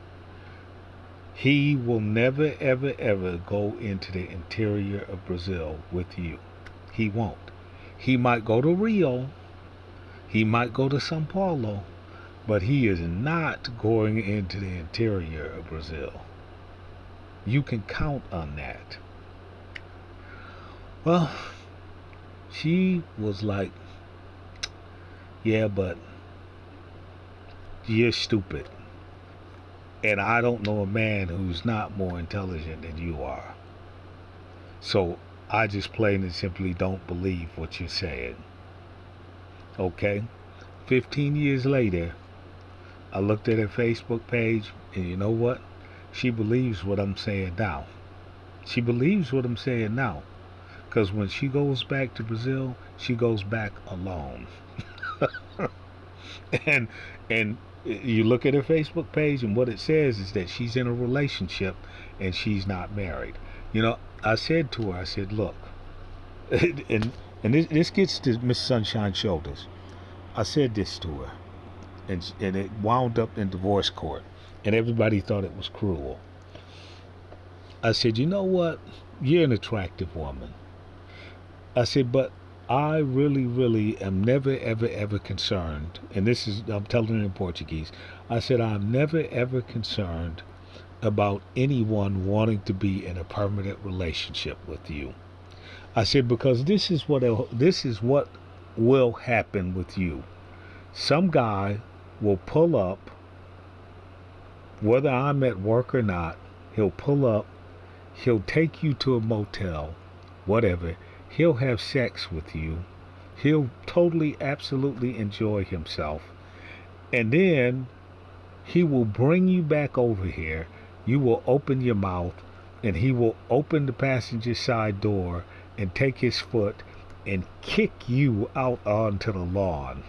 He will never, ever, ever go into the interior of Brazil with you. He won't. He might go to Rio. He might go to Sao Paulo. But he is not going into the interior of Brazil. You can count on that. Well, she was like, yeah, but you're stupid. And I don't know a man who's not more intelligent than you are. So I just plain and simply don't believe what you're saying. Okay? 15 years later, I looked at her Facebook page, and you know what? She believes what I'm saying now. She believes what I'm saying now. Because when she goes back to Brazil, she goes back alone. and you look at her Facebook page, and what it says is that she's in a relationship and she's not married. I said to her, I said, look, and this gets to Miss Sunshine's shoulders. I said this to her, and it wound up in divorce court, and everybody thought it was cruel. I said, you know what? You're an attractive woman. I said, but I really, really am never, ever, ever concerned. And this is, I'm telling it in Portuguese. I said, I'm never, ever concerned about anyone wanting to be in a permanent relationship with you. I said, because this is what will happen with you. Some guy will pull up, whether I'm at work or not, he'll pull up, he'll take you to a motel, whatever. He'll have sex with you. He'll totally, absolutely enjoy himself. And then he will bring you back over here. You will open your mouth and he will open the passenger side door and take his foot and kick you out onto the lawn.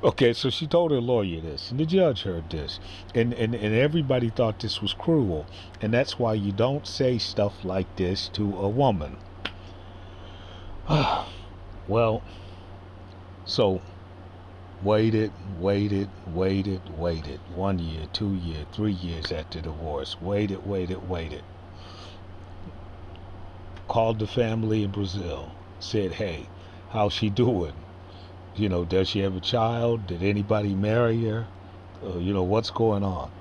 Okay, so she told her lawyer this, and the judge heard this, and everybody thought this was cruel, and that's why you don't say stuff like this to a woman. Well, so waited. 1 year, 2 years, 3 years after divorce. Waited. Called the family in Brazil. Said, hey, how's she doing? Does she have a child? Did anybody marry her? What's going on?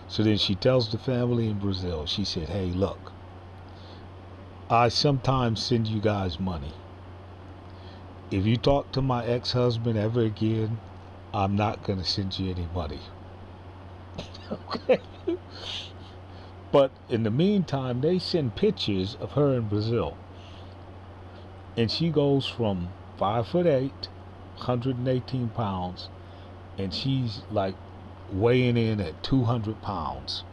So then she tells the family in Brazil, she said, hey, look, I sometimes send you guys money. If you talk to my ex-husband ever again, I'm not going to send you any money. Okay. But in the meantime, they send pictures of her in Brazil. And she goes from 5'8", 118 pounds, and she's like weighing in at 200 pounds.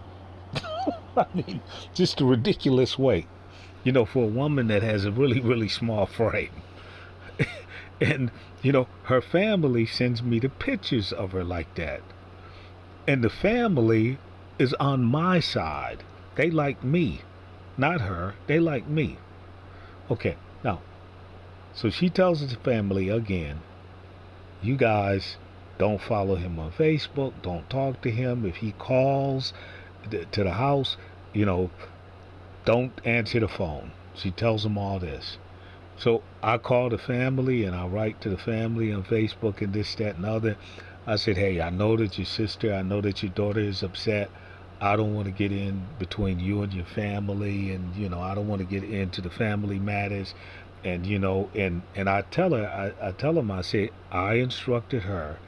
I mean, just a ridiculous weight, for a woman that has a really, really small frame. And, her family sends me the pictures of her like that. And the family is on my side. They like me, not her. They like me. Okay, now, so she tells the family again, you guys don't follow him on Facebook. Don't talk to him. If he calls to the house, don't answer the phone. She tells them all this. So I call the family and I write to the family on Facebook and this, that, and other. I said, hey, I know that your sister, I know that your daughter is upset. I don't want to get in between you and your family, and I don't want to get into the family matters. And and I tell her, I tell them, I say, I instructed her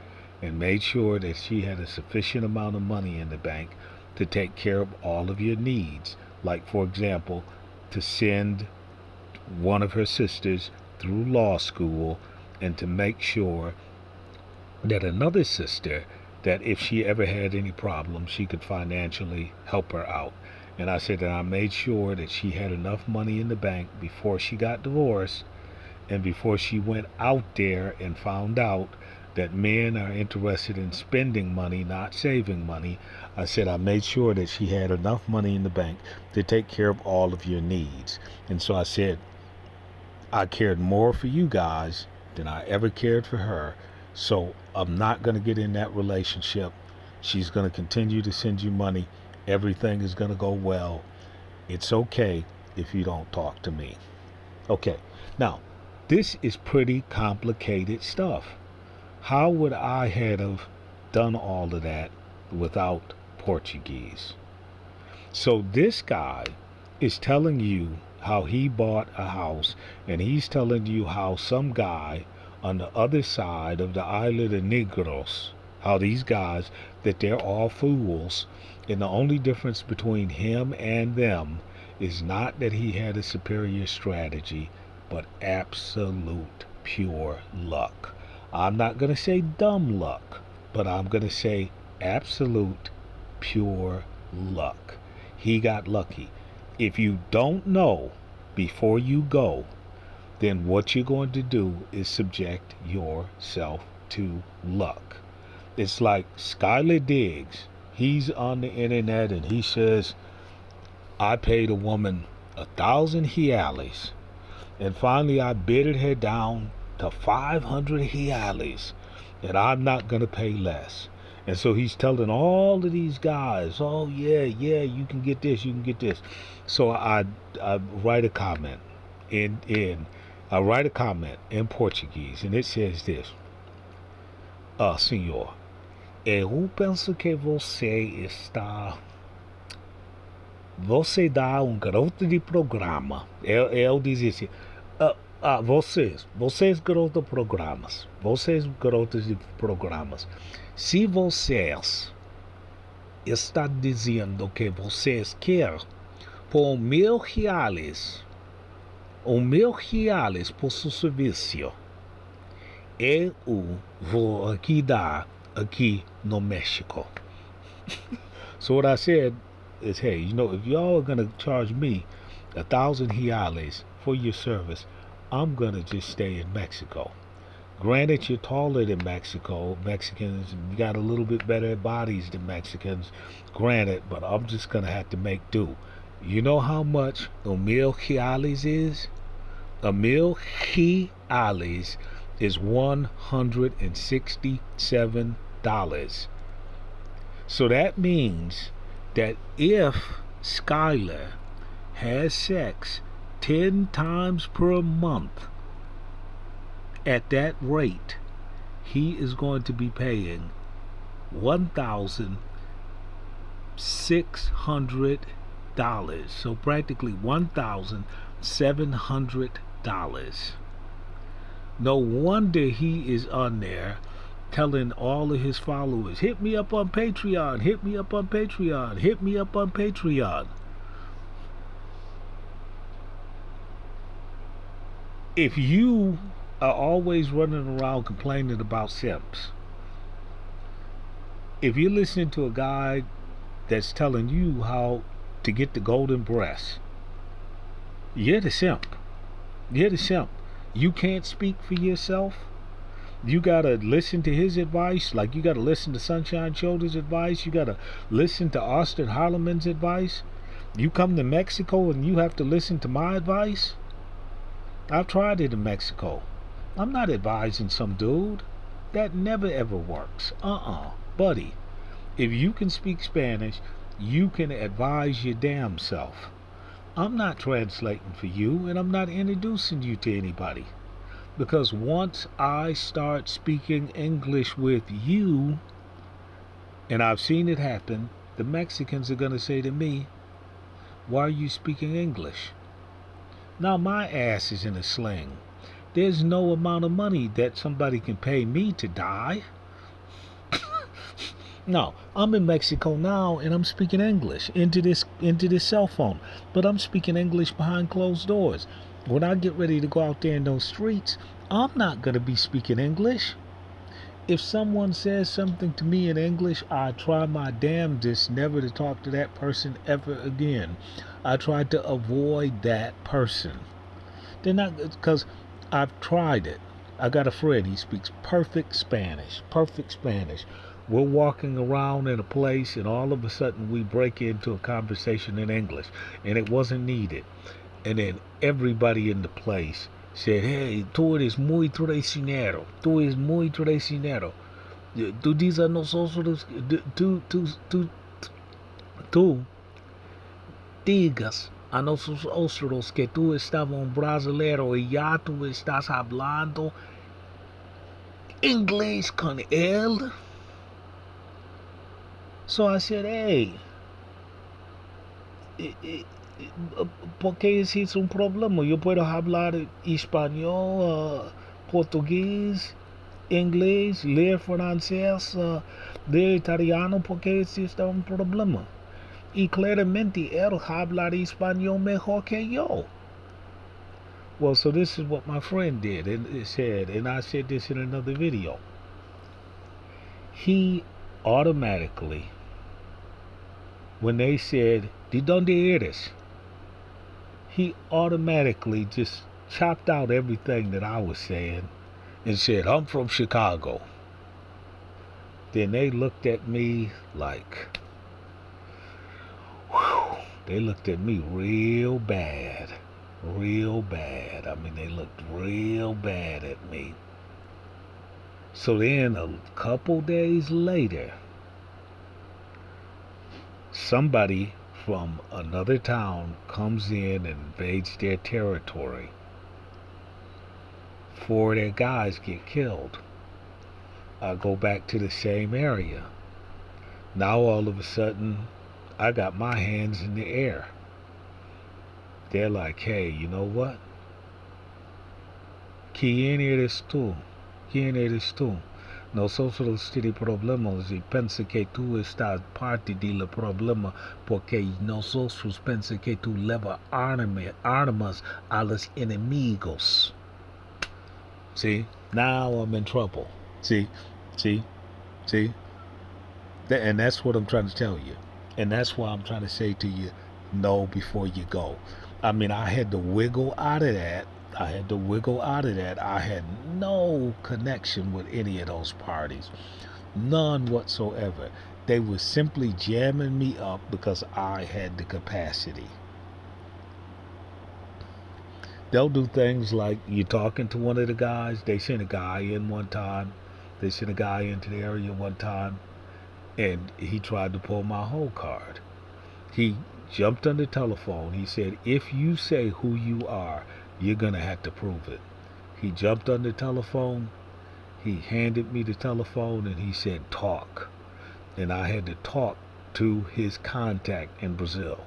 and made sure that she had a sufficient amount of money in the bank to take care of all of your needs. Like, for example, to send one of her sisters through law school, and to make sure that another sister, that if she ever had any problems, she could financially help her out. And I said that I made sure that she had enough money in the bank before she got divorced and before she went out there and found out that men are interested in spending money, not saving money. I said I made sure that she had enough money in the bank to take care of all of your needs. And so I said, I cared more for you guys than I ever cared for her. So I'm not going to get in that relationship. She's going to continue to send you money. Everything is going to go well. It's okay if you don't talk to me. Okay. Now, this is pretty complicated stuff. How would I have done all of that without Portuguese? So this guy is telling you how he bought a house, and he's telling you how some guy on the other side of the island of Negros, how these guys, that they're all fools, and the only difference between him and them is not that he had a superior strategy, but absolute pure luck. I'm not going to say dumb luck, but I'm going to say absolute pure luck. He got lucky. If you don't know before you go, then what you're going to do is subject yourself to luck. It's like Skylar Diggs. He's on the internet and he says, I paid a woman 1,000 reais, and finally I bidded her down to 500 reais, and I'm not going to pay less. And so he's telling all of these guys, oh yeah, you can get this, you can get this. So I write a comment. in I write a comment in Portuguese, and it says this: senhor, eu penso que você dá garoto de programa. Eu dizia assim, vocês garotos programas, vocês garotos de programas, se vocês está dizendo que vocês querem por R$ 1.000 por seu serviço, eu vou aqui dar aqui no México. So what I said is, hey, if y'all are gonna charge me R$ 1,000 for your service, I'm gonna just stay in Mexico. Granted, you're taller than Mexico. Mexicans got a little bit better bodies than Mexicans. Granted, but I'm just gonna have to make do. You know how much $1,000 is? $1,000 is $167. So that means that if Skylar has sex 10 times per month at that rate, he is going to be paying $1,600. So practically $1,700. No wonder he is on there telling all of his followers, hit me up on Patreon, hit me up on Patreon, hit me up on Patreon. If you are always running around complaining about simps, if you're listening to a guy that's telling you how to get the golden breast, you're the simp. You're the simp. You can't speak for yourself. You gotta listen to his advice, like you gotta listen to Sunshine Shoulders' advice. You gotta listen to Austin Harleman's advice. You come to Mexico and you have to listen to my advice. I've tried it in Mexico. I'm not advising some dude. That never ever works. Buddy. If you can speak Spanish, you can advise your damn self. I'm not translating for you, and I'm not introducing you to anybody. Because once I start speaking English with you, and I've seen it happen, the Mexicans are going to say to me, why are you speaking English? Now my ass is in a sling. There's no amount of money that somebody can pay me to die. No, I'm in Mexico now and I'm speaking English into this cell phone. But I'm speaking English behind closed doors. When I get ready to go out there in those streets, I'm not going to be speaking English. If someone says something to me in English, I try my damnedest never to talk to that person ever again. I try to avoid that person. They're not, because I've tried it. I got a friend, he speaks perfect Spanish. We're walking around in a place and all of a sudden we break into a conversation in English, and it wasn't needed. And then everybody in the place said, hey, tú eres muy traicionero. Tú dices a nosotros, tú digas a nosotros que tú estabas un brasileño y ya tú estás hablando inglés con él. So I said, hey, ¿por qué es un problema? Yo puedo hablar español, portugués, inglés, leer francés, leer italiano, ¿por qué es un problema? Y claramente él habla español mejor que yo. Well, so this is what my friend did, and it said, and I said this in another video. He automatically, when they said, ¿de dónde eres?" he automatically just chopped out everything that I was saying and said, "I'm from Chicago." Then they looked at me like, whew, they looked at me real bad. I mean, they looked real bad at me. So then a couple days later, somebody from another town comes in and invades their territory. 4 of their guys get killed. I go back to the same area. Now all of a sudden, I got my hands in the air. They're like, hey, you know what? ¿Quién eres tú? ¿Quién eres tú? Nosotros tenemos problemas y piensa que tú estás parte del problema porque nosotros piensa que tú llevas armas a los enemigos. See? Now I'm in trouble. See? See? See? And that's what I'm trying to tell you. And that's why I'm trying to say to you, know before you go. I mean, I had to wiggle out of that. I had no connection with any of those parties. None whatsoever. They were simply jamming me up because I had the capacity. They'll do things like you're talking to one of the guys. They sent a guy in one time. They sent a guy into the area one time, and he tried to pull my whole card. He jumped on the telephone. He said, if you say who you are, you're going to have to prove it. He jumped on the telephone. He handed me the telephone and he said, talk. And I had to talk to his contact in Brazil.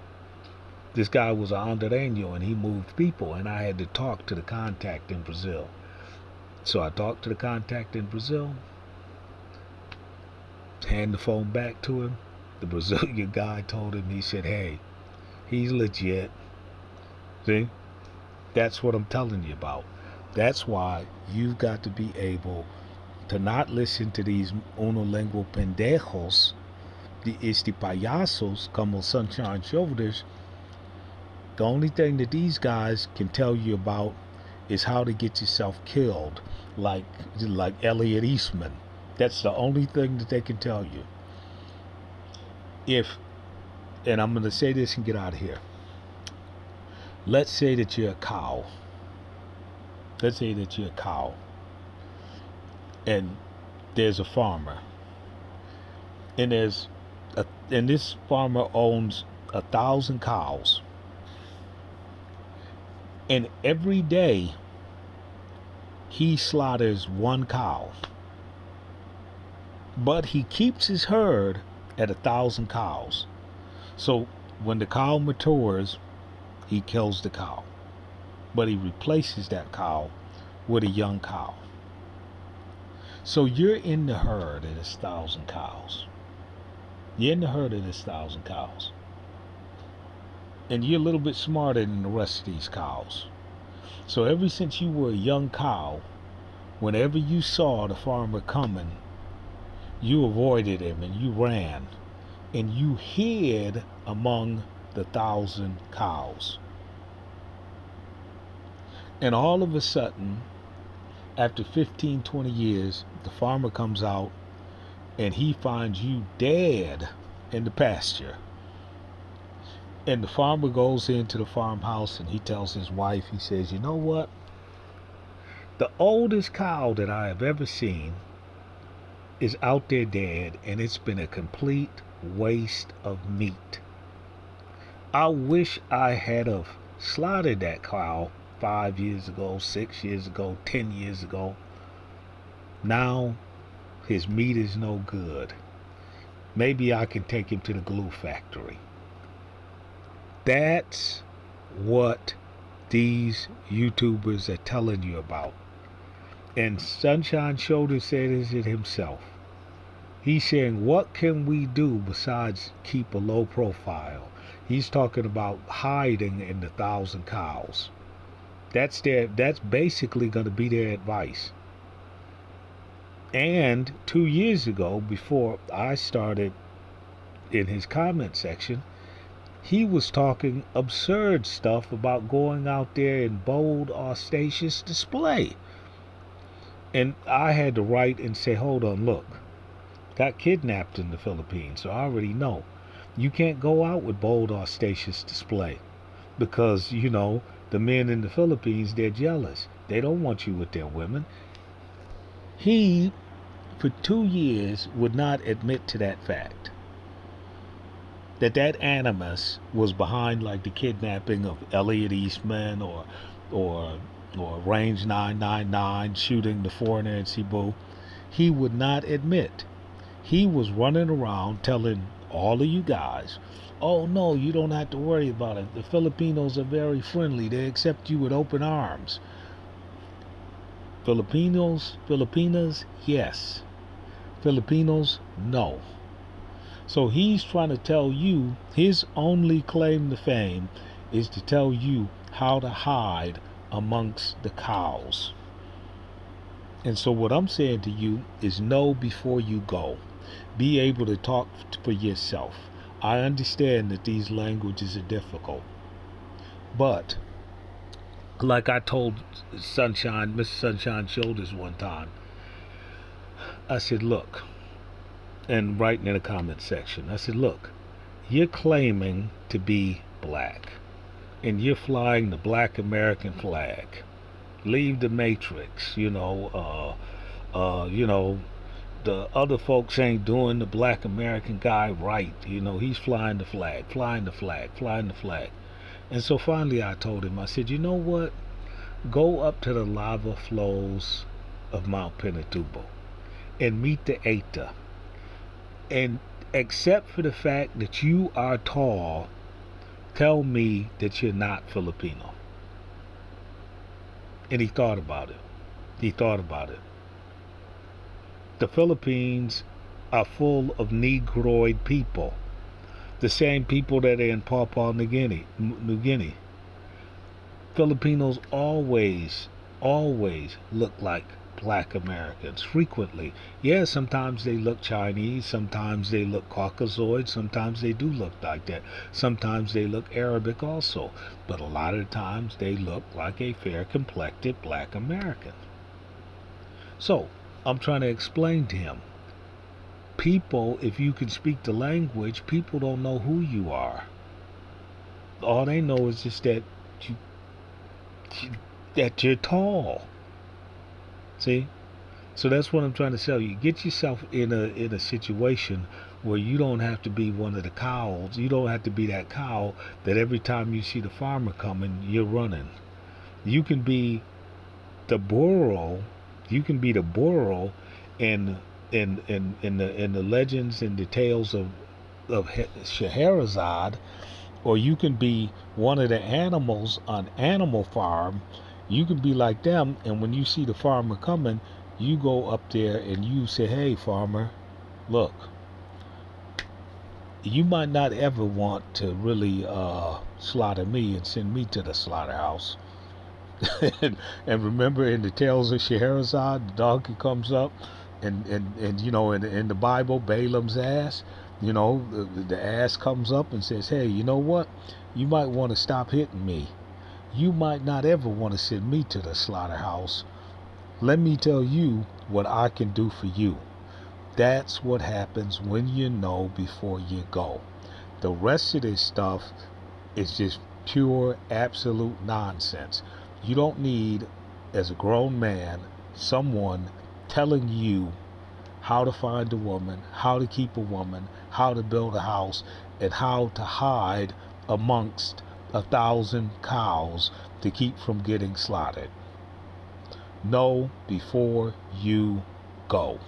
This guy was an Andareño and he moved people, and I had to talk to the contact in Brazil. So I talked to the contact in Brazil, hand the phone back to him. The Brazilian guy told him, he said, hey, he's legit. See? That's what I'm telling you about. That's why you've got to be able to not listen to these unolingüe pendejos, the payasos, como Sunshine Shoulders. The only thing that these guys can tell you about is how to get yourself killed, like Elliot Eastman. That's the only thing that they can tell you. And I'm going to say this and get out of here. Let's say that you're a cow. And there's a farmer. And this farmer owns 1,000 cows. And every day he slaughters one cow. But he keeps his herd at 1,000 cows. So when the cow matures, he kills the cow. But he replaces that cow with a young cow. So you're in the herd of this 1,000 cows. And you're a little bit smarter than the rest of these cows. So ever since you were a young cow, whenever you saw the farmer coming, you avoided him and you ran. And you hid among the 1,000 cows. And all of a sudden, after 15, 20 years, the farmer comes out and he finds you dead in the pasture. And the farmer goes into the farmhouse and he tells his wife, he says, you know what? The oldest cow that I have ever seen is out there dead, and it's been a complete waste of meat. I wish I had have slaughtered that cow 5 years ago, 6 years ago, 10 years ago. Now his meat is no good. Maybe I can take him to the glue factory. That's what these YouTubers are telling you about. And Sunshine Shoulder said it himself. He's saying, what can we do besides keep a low profile? He's talking about hiding in the 1,000 cows. That's basically going to be their advice. And 2 years ago, before I started in his comment section, he was talking absurd stuff about going out there in bold, audacious display. And I had to write and say, hold on, look, got kidnapped in the Philippines, so I already know. You can't go out with bold, audacious display because, you know, the men in the Philippines, they're jealous. They don't want you with their women. He, for 2 years, would not admit to that fact. That animus was behind like the kidnapping of Elliot Eastman or or range 999 shooting the foreigner in Cebu, he would not admit. He was running around telling all of you guys, oh no, you don't have to worry about it. The Filipinos are very friendly. They accept you with open arms. Filipinas, yes. Filipinos, no. So he's trying to tell you, his only claim to fame is to tell you how to hide amongst the cows. And so what I'm saying to you is know before you go. Be able to talk for yourself. I understand that these languages are difficult. But like I told Sunshine, Mr. Sunshine Shoulders one time, I said, look, and writing in the comment section, I said, look, you're claiming to be black and you're flying the black American flag. Leave the matrix, the other folks ain't doing the black American guy right. He's flying the flag, flying the flag, flying the flag. And so finally I told him, I said, you know what? Go up to the lava flows of Mount Pinatubo and meet the Eta. And except for the fact that you are tall, tell me that you're not Filipino. And he thought about it. The Philippines are full of Negroid people. The same people that are in Papua New Guinea. Filipinos always look like black Americans, frequently. Yeah, sometimes they look Chinese, sometimes they look Caucasoid, sometimes they do look like that. Sometimes they look Arabic also. But a lot of times they look like a fair-complected black American. So, I'm trying to explain to him. People, if you can speak the language, people don't know who you are. All they know is just that you're tall. See? So that's what I'm trying to tell you. Get yourself in a situation where you don't have to be one of the cows. You don't have to be that cow that every time you see the farmer coming, you're running. You can be the burro. You can be the burro in the legends and the tales of Scheherazade, or you can be one of the animals on Animal Farm. You can be like them, and when you see the farmer coming, you go up there and you say, hey farmer, look, you might not ever want to really slaughter me and send me to the slaughterhouse. and remember in the tales of Scheherazade, the donkey comes up and in the Bible, Balaam's ass, the ass comes up and says, hey, you know what, you might want to stop hitting me. You might not ever want to send me to the slaughterhouse. Let me tell you what I can do for you. That's what happens when you know before you go. The rest of this stuff is just pure, absolute nonsense. You don't need, as a grown man, someone telling you how to find a woman, how to keep a woman, how to build a house, and how to hide amongst 1,000 cows to keep from getting slaughtered. Know before you go.